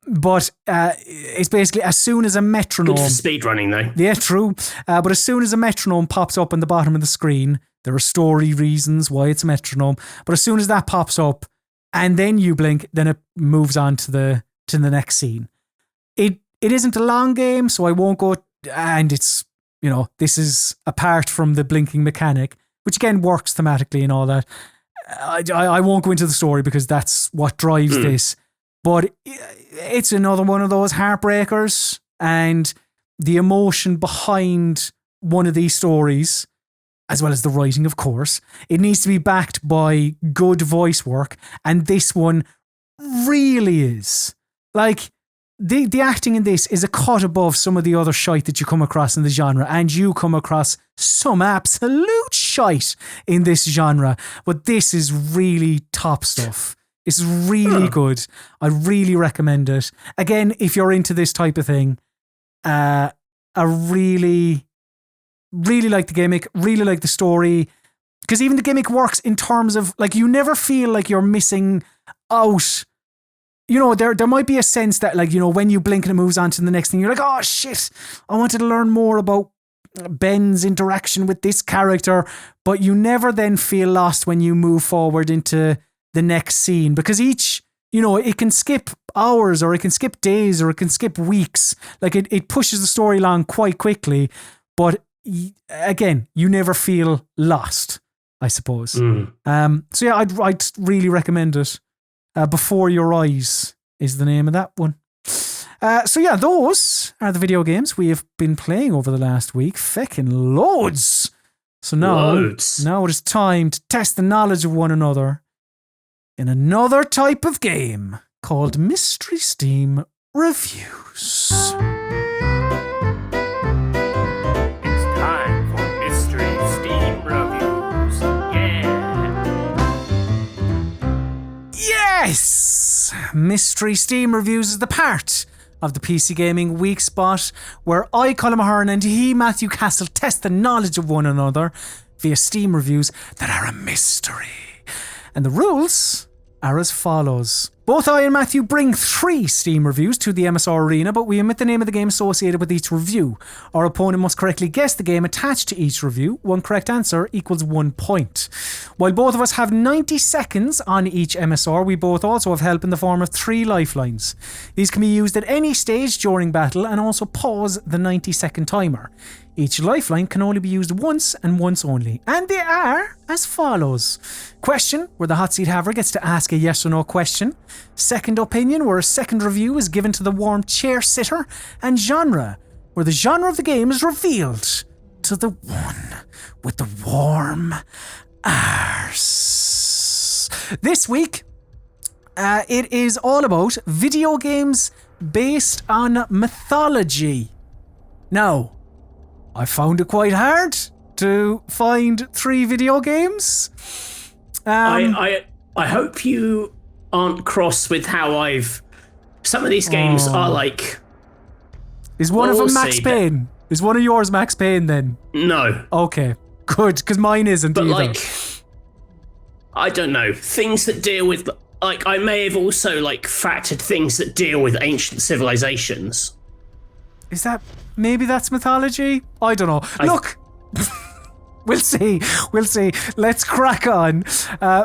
A: But it's basically as soon as a metronome...
B: Good for speed running, though.
A: Yeah, true. But as soon as a metronome pops up on the bottom of the screen, there are story reasons why it's a metronome. But as soon as that pops up and then you blink, then it moves on to the next scene. It isn't a long game, so I won't go... And it's, this is apart from the blinking mechanic, which again works thematically and all that. I won't go into the story because that's what drives this. But it's another one of those heartbreakers, and the emotion behind one of these stories, as well as the writing, of course, it needs to be backed by good voice work, and this one really is. The acting in this is a cut above some of the other shite that you come across in the genre, and you come across some absolute shite in this genre, but this is really top stuff. It's really good. I really recommend it. Again, if you're into this type of thing, I really, really like the gimmick, really like the story, because even the gimmick works in terms of, you never feel like you're missing out. There might be a sense that, when you blink and it moves on to the next thing, you're like, oh, shit, I wanted to learn more about Ben's interaction with this character, but you never then feel lost when you move forward into the next scene, because each, it can skip hours or it can skip days or it can skip weeks. It pushes the story along quite quickly, but again, you never feel lost, I suppose. So yeah, I'd really recommend it. Before Your Eyes is the name of that one. So yeah, those are the video games we have been playing over the last week. Feckin' loads. So now it is time to test the knowledge of one another in another type of game called Mystery Steam Reviews.
E: It's time for Mystery Steam Reviews. Yeah!
A: Yes! Mystery Steam Reviews is the part of the PC Gaming Weekspot where I, Colm Ahern, and he, Matthew Castle, test the knowledge of one another via Steam reviews that are a mystery. And the rules are as follows. Both I and Matthew bring 3 Steam reviews to the MSR arena, but we omit the name of the game associated with each review. Our opponent must correctly guess the game attached to each review. 1 correct answer equals 1 point. While both of us have 90 seconds on each MSR, we both also have help in the form of 3 lifelines. These can be used at any stage during battle and also pause the 90-second timer. Each lifeline can only be used once and once only. And they are as follows. Question, where the hot seat haver gets to ask a yes or no question. Second opinion, where a second review is given to the warm chair sitter. And genre, where the genre of the game is revealed to the one with the warm arse. This week, it is all about video games based on mythology. Now, I found it quite hard to find 3 video games.
B: I hope you aren't cross with how I've Some of these games are like...
A: Is one of
B: We'll
A: them Max
B: see.
A: Payne? Is one of yours Max Payne then?
B: No.
A: Okay, good, because mine isn't
B: But
A: either.
B: like, I don't know, things that deal with, like, I may have also like factored things that deal with ancient civilizations.
A: Is that, maybe that's mythology? I don't know. Look! We'll see. Let's crack on.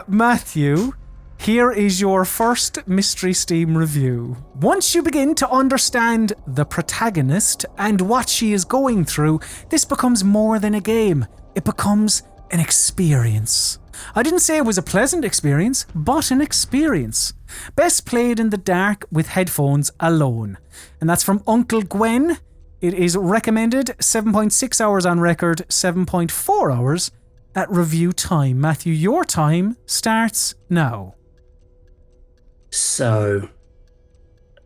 A: Matthew, here is your first Mystery Steam review. Once you begin to understand the protagonist and what she is going through, this becomes more than a game. It becomes an experience. I didn't say it was a pleasant experience, but an experience. Best played in the dark with headphones alone. And that's from Uncle Gwen. It is recommended 7.6 hours on record, 7.4 hours at review time. Matthew, your time starts now.
B: So,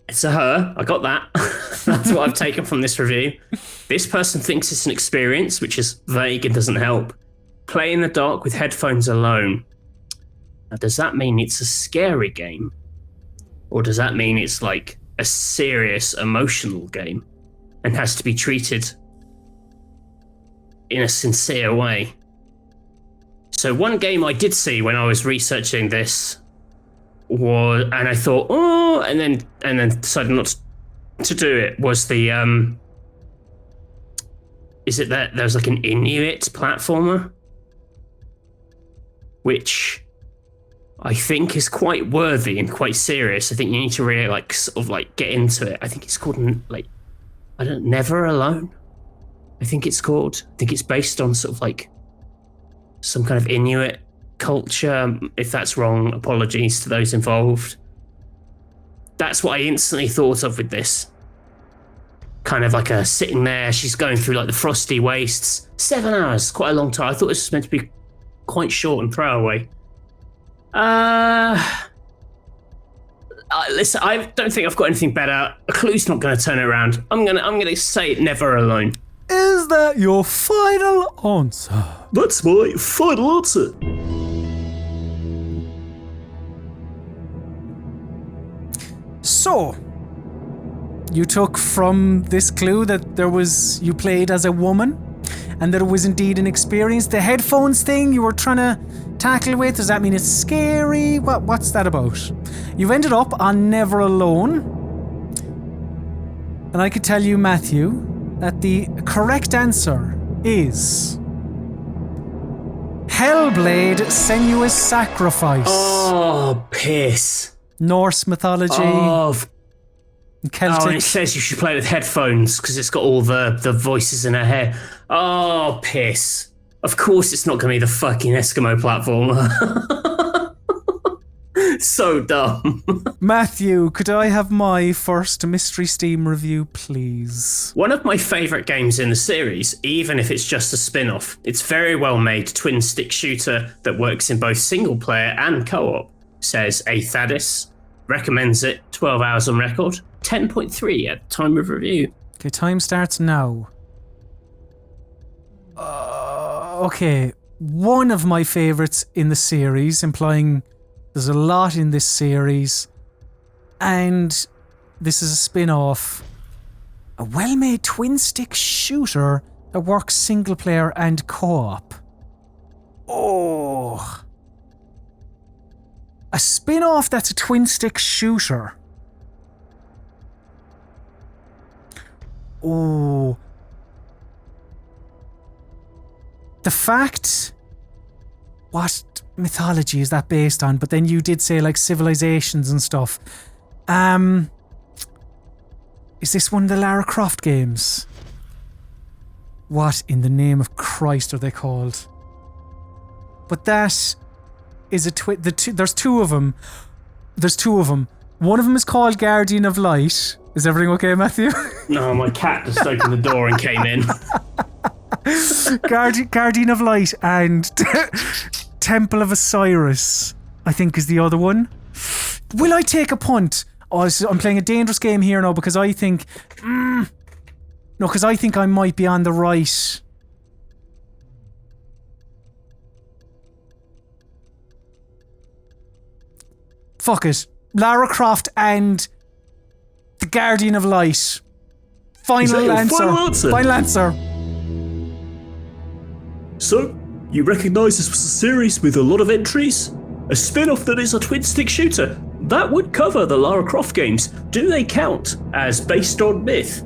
B: it's a her. I got that. That's what I've taken from this review. This person thinks it's an experience, which is vague and doesn't help. Play in the dark with headphones alone. Now, does that mean it's a scary game? Or does that mean it's like a serious emotional game and has to be treated in a sincere way? So one game I did see when I was researching this was, and I thought, oh, and then decided not to do it, was the is it that there's like an Inuit platformer, which I think is quite worthy and quite serious. I think you need to really like sort of like get into it. I think it's called like, I don't, Never Alone, I think it's called. I think it's based on sort of like some kind of Inuit culture. If that's wrong, apologies to those involved. That's what I instantly thought of with this. Kind of like a sitting there, she's going through like the frosty wastes. 7 hours, quite a long time. I thought this was meant to be quite short and throwaway. Listen, I don't think I've got anything better. A clue's not going to turn it around. I'm gonna say Never Alone.
A: Is that your final answer?
B: That's my final answer.
A: So, you took from this clue that you played as a woman and that it was indeed an experience. The headphones thing you were trying to tackle with, does that mean it's scary? What's that about? You've ended up on Never Alone. And I could tell you, Matthew, that the correct answer is Hellblade Senua's Sacrifice.
B: Oh, piss.
A: Norse mythology. Celtic.
B: Oh, and it says you should play with headphones because it's got all the voices in her head. Oh, piss. Of course it's not going to be the fucking Eskimo platformer. So dumb.
A: Matthew, could I have my first Mystery Steam review, please?
B: One of my favourite games in the series, even if it's just a spin-off. It's very well made twin-stick shooter that works in both single-player and co-op, says Athadis. Recommends it, 12 hours on record, 10.3 at time of review.
A: Okay, time starts now. Okay, one of my favourites in the series, implying there's a lot in this series, and this is a spin-off. A well-made twin-stick shooter that works single-player and co-op. Oh. A spin-off that's a twin-stick shooter. Oh. The fact... What mythology is that based on? But then you did say like civilizations and stuff. Is this one of the Lara Croft games? What in the name of Christ are they called? But that is a there's two of them. There's two of them. One of them is called Guardian of Light. Is everything okay, Matthew?
B: No, my cat just opened the door and came in.
A: Guardian of Light and Temple of Osiris, I think, is the other one. Will I take a punt? Oh, I'm playing a dangerous game here now because I think... No, because I think I might be on the right... Fuck it. Lara Croft and The Guardian of Light.
F: Is that
A: Final
F: your
A: answer.
F: final answer?
A: Final answer.
F: So, you recognise this was a series with a lot of entries? A spin-off that is a twin-stick shooter? That would cover the Lara Croft games. Do they count as based on myth?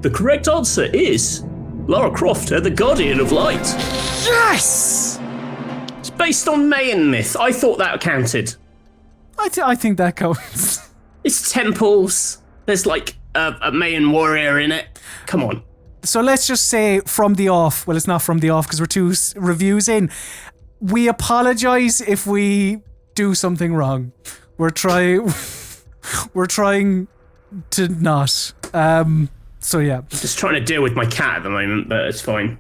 F: The correct answer is Lara Croft and the Guardian of Light.
A: Yes!
B: It's based on Mayan myth. I thought that counted.
A: I think that counts.
B: It's temples. There's like a Mayan warrior in it. Come on.
A: So let's just say from the off. Well, it's not from the off because we're 2 reviews in. We apologise if we do something wrong. We're trying to not. So yeah.
B: Just trying to deal with my cat at the moment, but it's fine.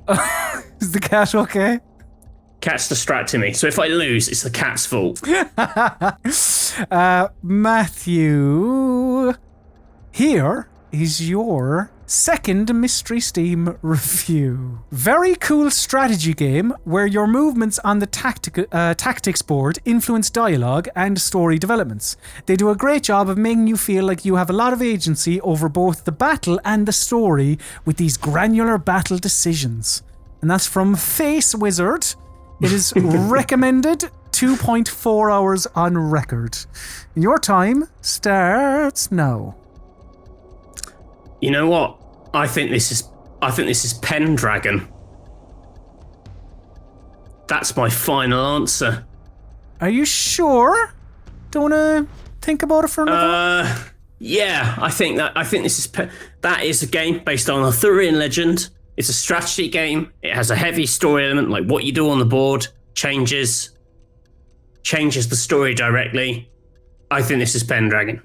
A: Is the cat okay?
B: Cat's distracting me. So if I lose, it's the cat's fault.
A: Matthew, here is your second Mystery Steam review. Very cool strategy game where your movements on the tactics board influence dialogue and story developments. They do a great job of making you feel like you have a lot of agency over both the battle and the story with these granular battle decisions. And that's from Face Wizard. It is recommended 2.4 hours on record. Your time starts now.
B: You know what? I think this is Pendragon. That's my final answer.
A: Are you sure? Don't wanna think about it for another?
B: Yeah, I think this is that is a game based on Arthurian legend. It's a strategy game. It has a heavy story element, like what you do on the board changes the story directly. I think this is Pendragon.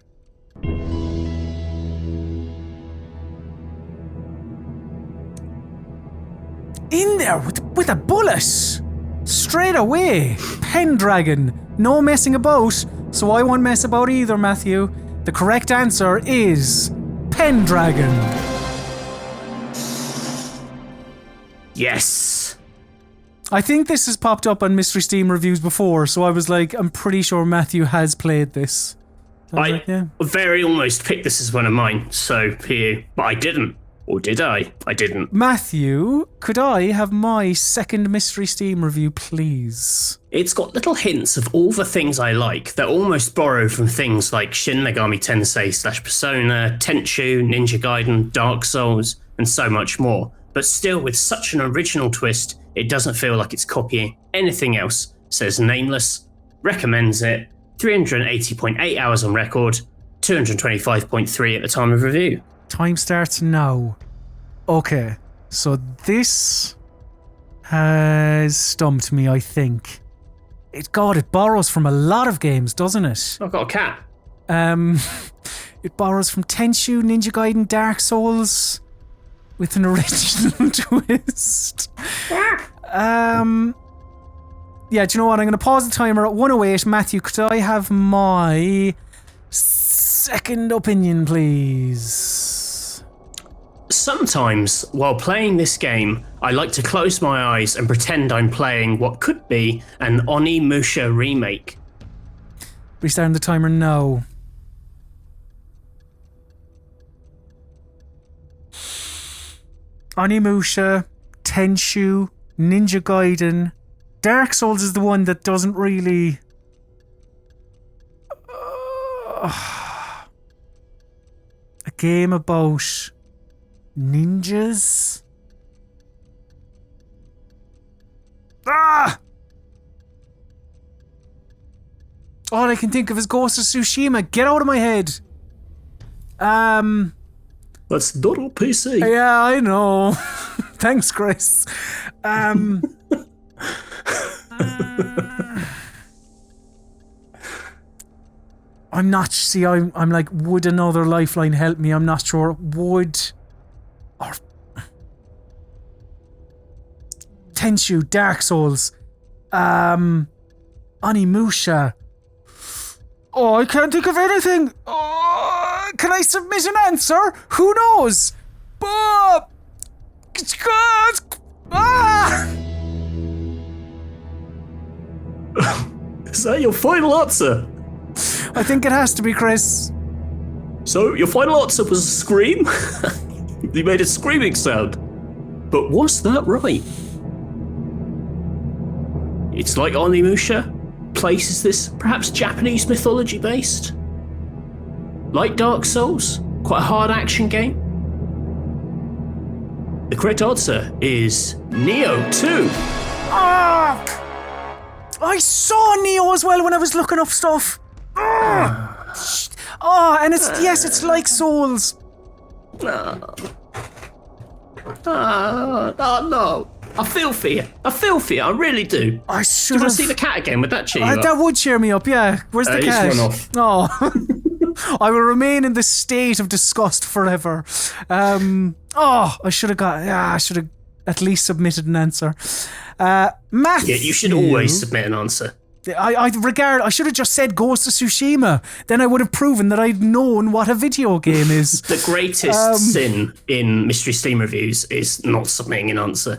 A: In there with a bullet. Straight away. Pendragon. No messing about. So I won't mess about either, Matthew. The correct answer is Pendragon.
B: Yes.
A: I think this has popped up on Mystery Steam reviews before, so I was like, I'm pretty sure Matthew has played this. So I was like, yeah.
B: Very almost picked this as one of mine, so PU. But I didn't. Or did I? I didn't.
A: Matthew, could I have my second Mystery Steam review, please?
B: It's got little hints of all the things I like that almost borrow from things like Shin Megami Tensei / Persona, Tenchu, Ninja Gaiden, Dark Souls, and so much more. But still, with such an original twist, it doesn't feel like it's copying anything else. Says Nameless, recommends it, 380.8 hours on record, 225.3 at the time of review.
A: Time starts now. Okay, so this has stumped me, I think. It borrows from a lot of games, doesn't it?
B: I've got a cat.
A: It borrows from Tenchu, Ninja Gaiden, Dark Souls, with an original twist. Yeah, do you know what? I'm going to pause the timer at 1:08. Matthew, could I have my second opinion, please?
B: Sometimes, while playing this game, I like to close my eyes and pretend I'm playing what could be an Onimusha remake.
A: Restarting the timer now. Onimusha, Tenchu, Ninja Gaiden. Dark Souls is the one that doesn't really... a game about ninjas? Ah! All I can think of is Ghost of Tsushima. Get out of my head.
F: That's not on PC.
A: Yeah, I know. Thanks, Chris. I'm not. See, I'm like, would another lifeline help me? I'm not sure. Would or Tenchu, Dark Souls, Onimusha. Oh, I can't think of anything. Oh, can I submit an answer? Who knows? Bob! Ah!
F: Is that your final answer?
A: I think it has to be, Chris.
F: So your final answer was a scream? You made a screaming sound. But was that right? It's like Onimusha. Places this perhaps Japanese mythology based? Like Dark Souls? Quite a hard action game? The correct answer is Neo 2.
A: Ah! I saw Neo as well when I was looking up stuff. Oh, and it's like Souls.
F: Oh no. I feel for you. I really do.
A: I
F: Do
A: should
F: you want
A: have.
F: to see the cat again? Would that cheer you up?
A: That would cheer me up, yeah. Where's the
F: He's
A: cat?
F: run off.
A: Oh. I will remain in this state of disgust forever. I should have at least submitted an answer. Matthew.
B: Yeah, you should always submit an answer.
A: I should have just said Ghost of Tsushima. Then I would have proven that I'd known what a video game is.
B: The greatest sin in Mystery Steam reviews is not submitting an answer.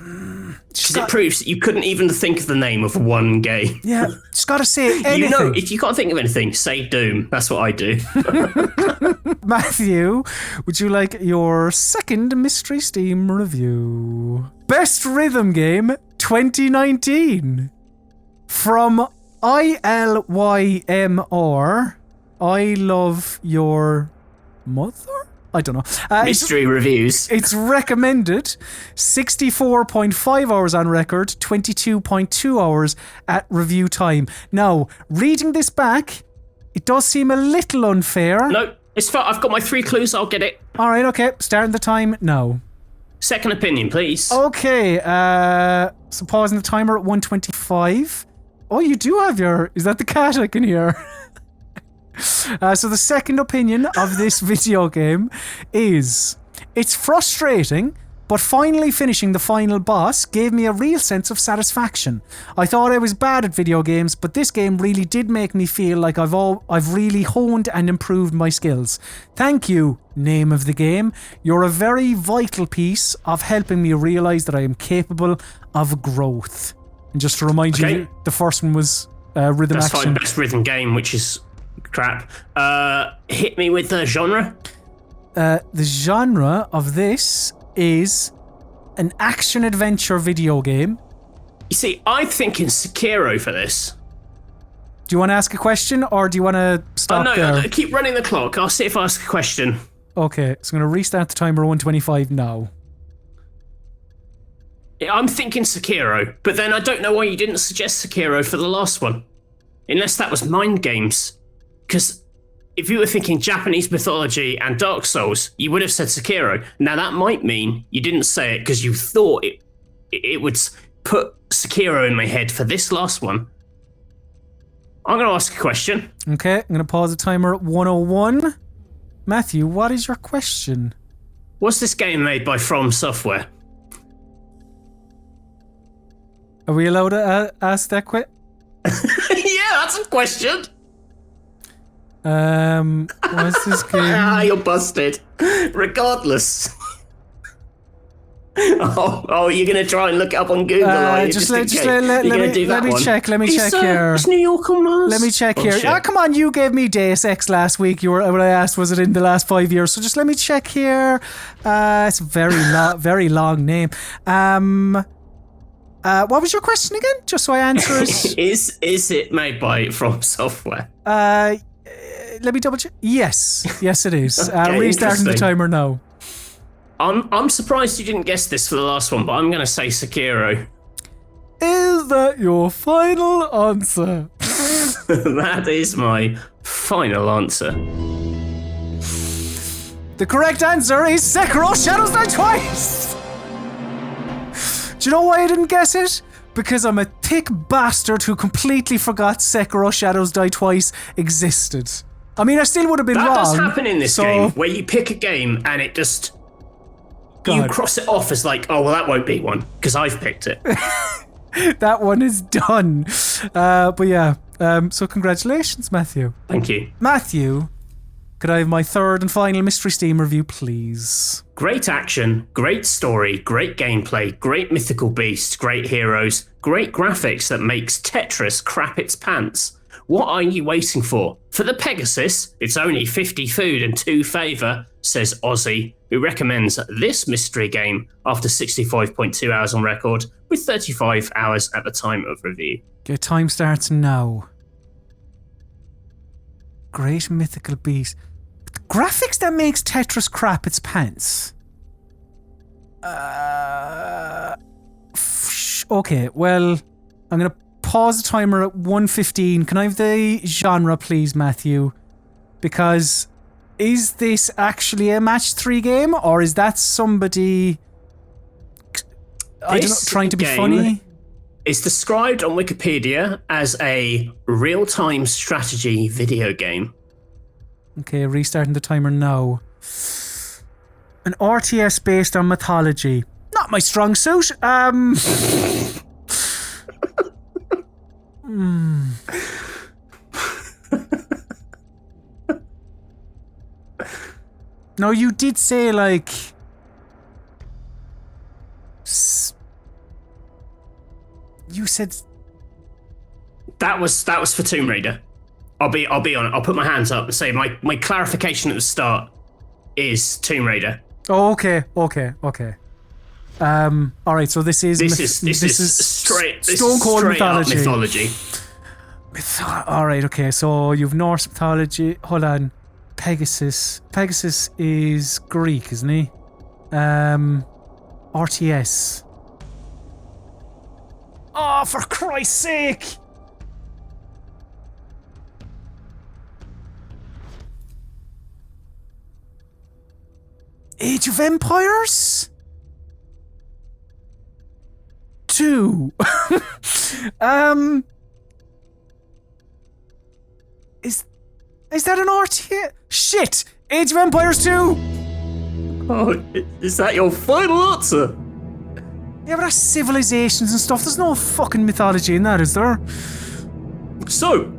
B: Because it proves that you couldn't even think of the name of one game.
A: Yeah, just gotta say anything.
B: You know, if you can't think of anything, say Doom. That's what I do.
A: Matthew, would you like your second Mystery Steam review? Best Rhythm Game 2019 from ILYMR. I Love Your Mother? I don't know.
B: Mystery reviews.
A: It's recommended 64.5 hours on record, 22.2 hours at review time. Now, reading this back, it does seem a little unfair.
B: No, it's fine. I've got my 3 clues. I'll get it.
A: All right, okay. Starting the time now.
B: Second opinion, please.
A: Okay, so pausing the timer at 1:25. Oh, you do have your... Is that the cat I can hear? So the second opinion of this video game is... It's frustrating, but finally finishing the final boss gave me a real sense of satisfaction. I thought I was bad at video games, but this game really did make me feel like I've really honed and improved my skills. Thank you, name of the game. You're a very vital piece of helping me realise that I am capable of growth. And just to remind you, the first one was rhythm
B: That's
A: action.
B: fine. Best rhythm game, which is crap. Hit me with the genre.
A: The genre of this is an action-adventure video game.
B: You see, I'm thinking Sekiro for this.
A: Do you want to ask a question, or do you want to stop there?
B: No, keep running the clock. I'll see if I ask a question.
A: Okay, so I'm going to restart the timer at 1:25 now.
B: Yeah, I'm thinking Sekiro, but then I don't know why you didn't suggest Sekiro for the last one. Unless that was mind games. Because if you were thinking Japanese mythology and Dark Souls, you would have said Sekiro. Now that might mean you didn't say it because you thought it would put Sekiro in my head for this last one. I'm going to ask a question.
A: Okay, I'm going to pause the timer at 1:01. Matthew, what is your question?
B: Was this game made by From Software?
A: Are we allowed to ask that quick?
B: Yeah, that's a question.
A: What's this game?
B: You're busted. Regardless. Oh, you're gonna try and look it up on Google, are you?
A: Let me check here.
B: It's New York on Mars.
A: Let me check here.
B: Shit.
A: Come on, you gave me Deus Ex last week. When I asked, was it in the last 5 years? So just let me check here. It's a very long name. What was your question again? Just so I answer it.
B: Is it made by From Software?
A: Let me double check. Yes, it is.
B: Okay,
A: restarting the timer now.
B: I'm surprised you didn't guess this for the last one, but I'm gonna say Sekiro.
A: Is that your final answer?
B: That is my final answer.
A: The correct answer is Sekiro Shadows Die Twice! Do you know why I didn't guess it? Because I'm a thick bastard who completely forgot Sekiro Shadows Die Twice existed. I mean, I still would have been wrong.
B: That does happen in this game, where you pick a game and it just... You cross it off as like, oh, well, that won't be one, because I've picked it.
A: That one is done. But yeah, so congratulations, Matthew.
B: Thank you.
A: Matthew, could I have my third and final Mystery Steam review, please?
B: Great action, great story, great gameplay, great mythical beasts, great heroes, great graphics that makes Tetris crap its pants. What are you waiting for? For the Pegasus, it's only 50 food and 2 favour, says Ozzy, who recommends this mystery game after 65.2 hours on record, with 35 hours at the time of review.
A: Okay, time starts now. Great mythical beast. Graphics that makes Tetris crap its pants. Okay, well, I'm going to pause the timer at 1:15. Can I have the genre, please, Matthew? Because is this actually a match 3 game, or is that somebody I don't know, trying to be funny?
B: It's described on Wikipedia as a real-time strategy video game.
A: Okay, restarting the timer now. An RTS based on mythology. Not my strong suit. No, you did say like you said
B: that was for Tomb Raider. I'll be on it. I'll put my hands up and say my clarification at the start is Tomb Raider.
A: Oh, okay. All right, so this is
B: straight
A: Stone Cold
B: mythology.
A: All right, okay. So you've Norse mythology. Hold on, Pegasus. Pegasus is Greek, isn't he? RTS. Oh, for Christ's sake! Age of Empires 2. Is that an RTS? Shit! Age of Empires 2!
F: Oh, is that your final answer?
A: Yeah, but that's civilizations and stuff. There's no fucking mythology in that, is there?
F: So,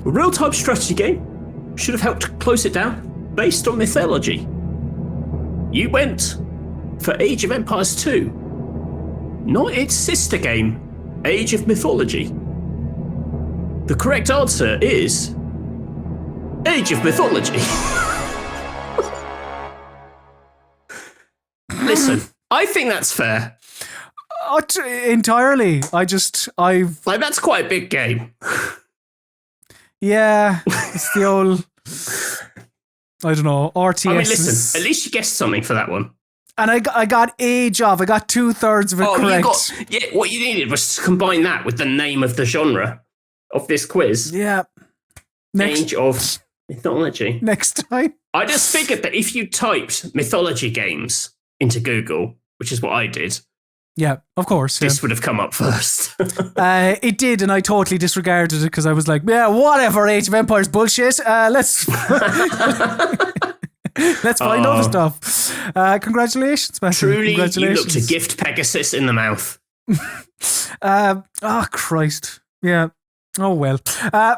F: a real-time strategy game should have helped close it down based on mythology. You went for Age of Empires 2, not its sister game, Age of Mythology. The correct answer is Age of Mythology.
B: Listen, I think that's fair.
A: Entirely.
B: That's quite a big game.
A: Yeah, it's the old, I don't know, RTS.
B: I mean, listen, at least you guessed something for that one.
A: And I got age of. I got 2/3 of it correct.
B: What you needed was to combine that with the name of the genre of this quiz.
A: Yeah.
B: Age of Mythology.
A: Next time.
B: I just figured that if you typed mythology games into Google, which is what I did,
A: yeah, of course.
B: This would have come up first.
A: It did, and I totally disregarded it because I was like, yeah, whatever, Age of Empires bullshit. Let's find other stuff. Congratulations, Matthew.
B: Truly,
A: congratulations.
B: You looked a gift Pegasus in the mouth.
A: Oh, Christ. Yeah. Oh, well.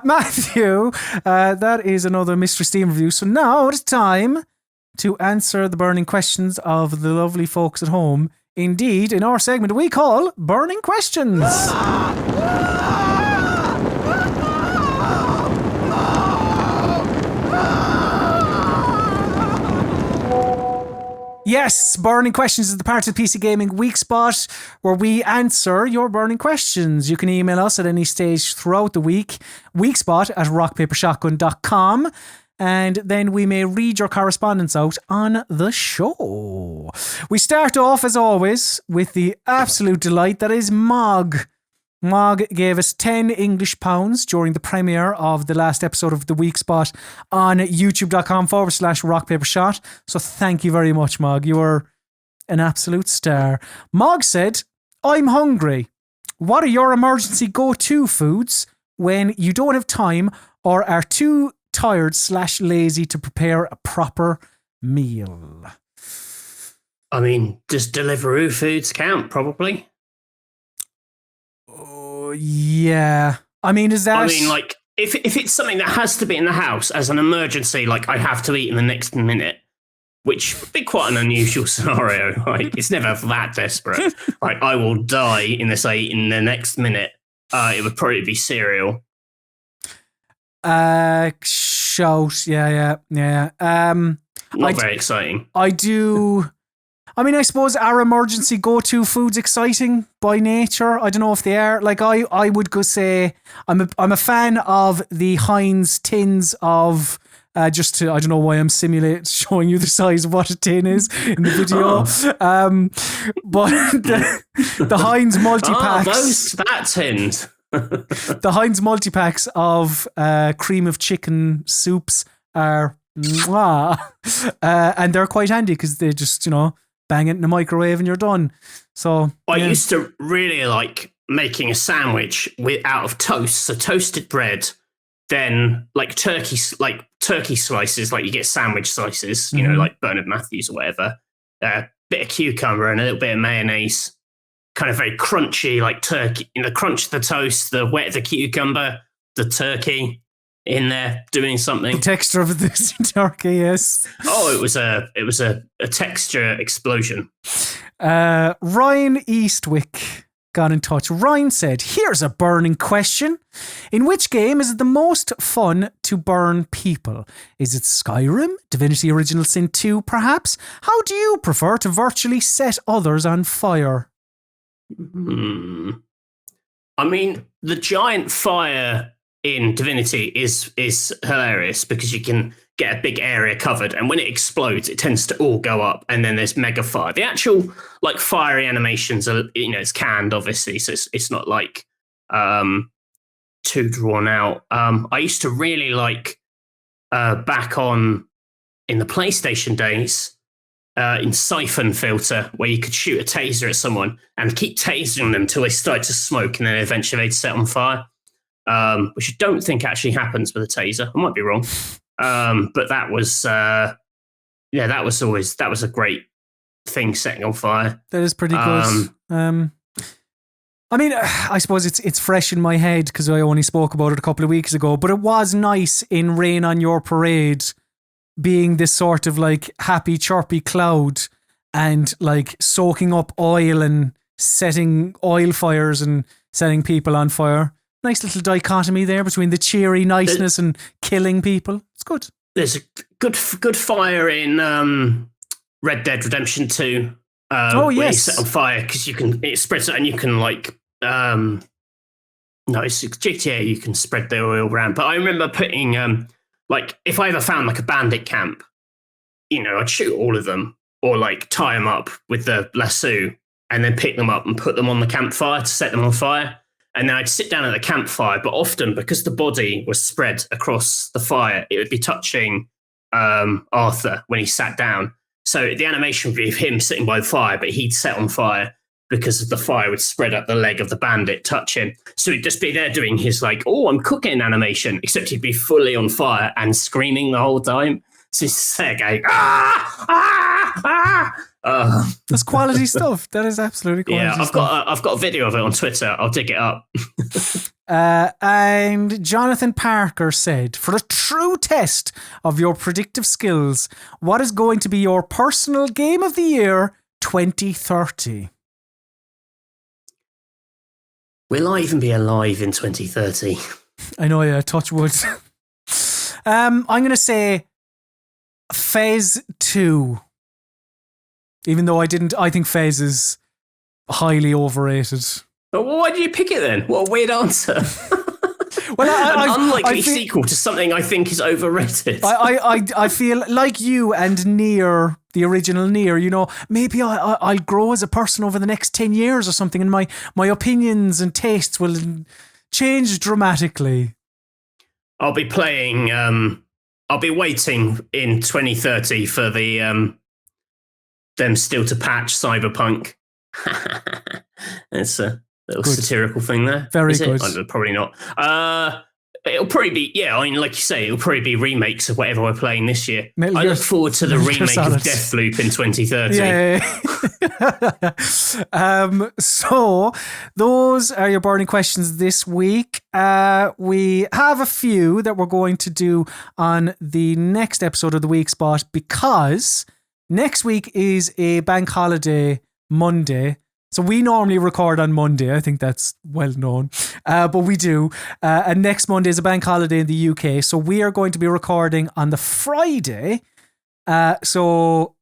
A: Matthew, that is another Mystery Steam review. So now it's time to answer the burning questions of the lovely folks at home. Indeed, in our segment we call Burning Questions. Yes, Burning Questions is the part of the PC Gaming Weekspot where we answer your burning questions. You can email us at any stage throughout the week, weekspot@rockpapershotgun.com, and then we may read your correspondence out on the show. We start off, as always, with the absolute delight that is Mog. Mog gave us 10 English pounds during the premiere of the last episode of the Weekspot on youtube.com/rockpapershot. So thank you very much, Mog. You are an absolute star. Mog said, I'm hungry. What are your emergency go-to foods when you don't have time or are too tired/lazy to prepare a proper meal?
B: I mean, does Deliveroo foods count? Probably.
A: Yeah. I mean, is that...
B: I mean, like, if it's something that has to be in the house as an emergency, like I have to eat in the next minute, which would be quite an unusual scenario. Like, it's never that desperate. Like, I will die in the next minute. It would probably be cereal.
A: Shout. Yeah.
B: Not very exciting.
A: I do. I mean, I suppose our emergency go-to food's exciting by nature. I don't know if they are. Like, I would go say I'm a fan of the Heinz tins of. I don't know why I'm showing you the size of what a tin is in the video. But the Heinz multi-packs.
B: That tins.
A: The Heinz multi-packs of cream of chicken soups are and they're quite handy because they just, bang it in the microwave and you're done. So
B: I used to really like making a sandwich out of toast, so toasted bread, then like turkey slices, like you get sandwich slices, like Bernard Matthews or whatever, a bit of cucumber and a little bit of mayonnaise, kind of very crunchy, like turkey, crunch the toast, the wet of the cucumber, the turkey in there doing something.
A: The texture of this turkey, yes.
B: Oh, it was a texture explosion.
A: Ryan Eastwick got in touch. Ryan said, here's a burning question. In which game is it the most fun to burn people? Is it Skyrim, Divinity Original Sin 2, perhaps? How do you prefer to virtually set others on fire?
B: I mean, the giant fire in Divinity is hilarious because you can get a big area covered, and when it explodes, it tends to all go up, and then there's mega fire. The actual like fiery animations are, it's canned, obviously, so it's not like too drawn out. I used to really like back in the PlayStation days. In Siphon Filter, where you could shoot a taser at someone and keep tasering them till they start to smoke, and then eventually they'd set on fire. Which I don't think actually happens with a taser. I might be wrong. But that was a great thing, setting on fire.
A: That is pretty good. I mean, I suppose it's fresh in my head because I only spoke about it a couple of weeks ago, but it was nice in Rain on Your Parade being this sort of like happy, chirpy cloud and like soaking up oil and setting oil fires and setting people on fire. Nice little dichotomy there between the cheery niceness and killing people. It's good.
B: There's a good fire in Red Dead Redemption 2.
A: Where you
B: set on fire because it spreads it and you can like no, it's GTA. You can spread the oil around. But I remember putting like if I ever found like a bandit camp, I'd shoot all of them or like tie them up with the lasso and then pick them up and put them on the campfire to set them on fire. And then I'd sit down at the campfire, but often because the body was spread across the fire, it would be touching Arthur when he sat down. So the animation would be of him sitting by the fire, but he'd set on fire because the fire would spread up the leg of the bandit, touch him. So he'd just be there doing his like, oh, I'm cooking animation, except he'd be fully on fire and screaming the whole time. So he's there going,
A: That's quality stuff. That is absolutely quality stuff.
B: I've got a video of it on Twitter. I'll dig it up.
A: And Jonathan Parker said, for a true test of your predictive skills, what is going to be your personal game of the year 2030?
B: Will I even be alive in 2030?
A: I know, yeah, touch wood. I'm going to say Phase 2. Even though I think Phase is highly overrated.
B: But why did you pick it then? What a weird answer.
A: Well,
B: an unlikely sequel to something I think is overrated.
A: I feel like you and Nier, the original Nier, maybe I'll grow as a person over the next 10 years or something, and my opinions and tastes will change dramatically.
B: I'll be playing, I'll be waiting in 2030 for the them still to patch Cyberpunk. It's a little satirical thing there.
A: Very good.
B: Probably not. It'll probably be, like you say, it'll probably be remakes of whatever we're playing this year. I look forward to the remake of Deathloop in 2030.
A: Yeah. So those are your burning questions this week. We have a few that we're going to do on the next episode of the Weekspot because next week is a bank holiday Monday. So we normally record on Monday. I think that's well known. But we do. And next Monday is a bank holiday in the UK. So we are going to be recording on the Friday. So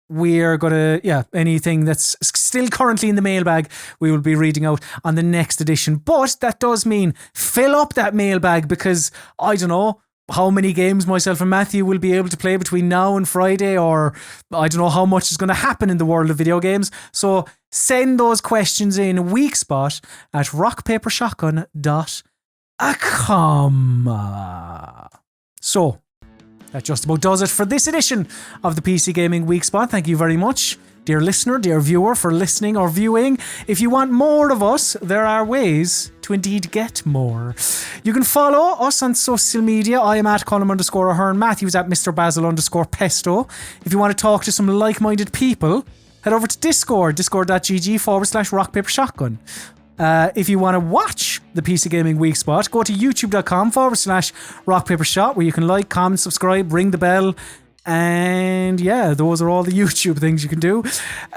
A: we're going to, anything that's still currently in the mailbag, we will be reading out on the next edition. But that does mean fill up that mailbag because I don't know how many games myself and Matthew will be able to play between now and Friday, or I don't know how much is going to happen in the world of video games. So send those questions in Weekspot at rockpapershotgun.com. So that just about does it for this edition of the PC Gaming Weekspot. Thank you very much, dear listener, dear viewer, for listening or viewing. If you want more of us, there are ways to indeed get more. You can follow us on social media. I am at Colm_Ahern. Matthew's at Mr. Basil_Pesto. If you want to talk to some like-minded people, head over to Discord, discord.gg/rockpapershotgun. If you want to watch the PC Gaming Weekspot, go to youtube.com/rockpapershot, where you can like, comment, subscribe, ring the bell. And yeah, those are all the YouTube things you can do.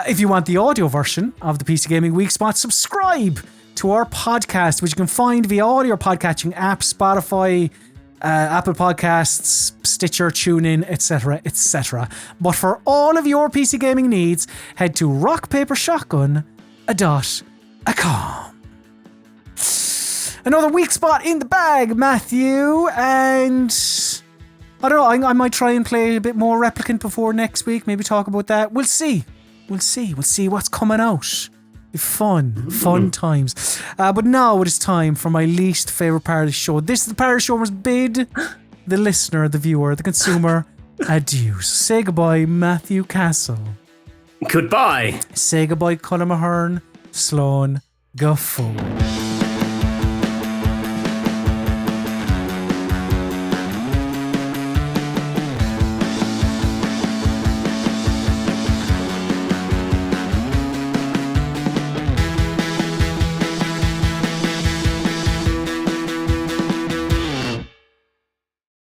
A: If you want the audio version of the PC Gaming Weekspot, subscribe to our podcast, which you can find via all your podcatching apps, Spotify, Apple Podcasts, Stitcher, TuneIn, etc., etc. But for all of your PC gaming needs, head to rockpapershotgun.com. Another Weekspot in the bag, Matthew, and I don't know, I might try and play a bit more Replicant before next week, maybe talk about that. We'll see what's coming out. Fun times. But now it is time for my least favourite part of the show. This is the part of the show where we bid the listener, the viewer, the consumer adieu. So say goodbye, Matthew Castle.
B: Goodbye.
A: Say goodbye, Colm Ahern, Sloan Guffaw.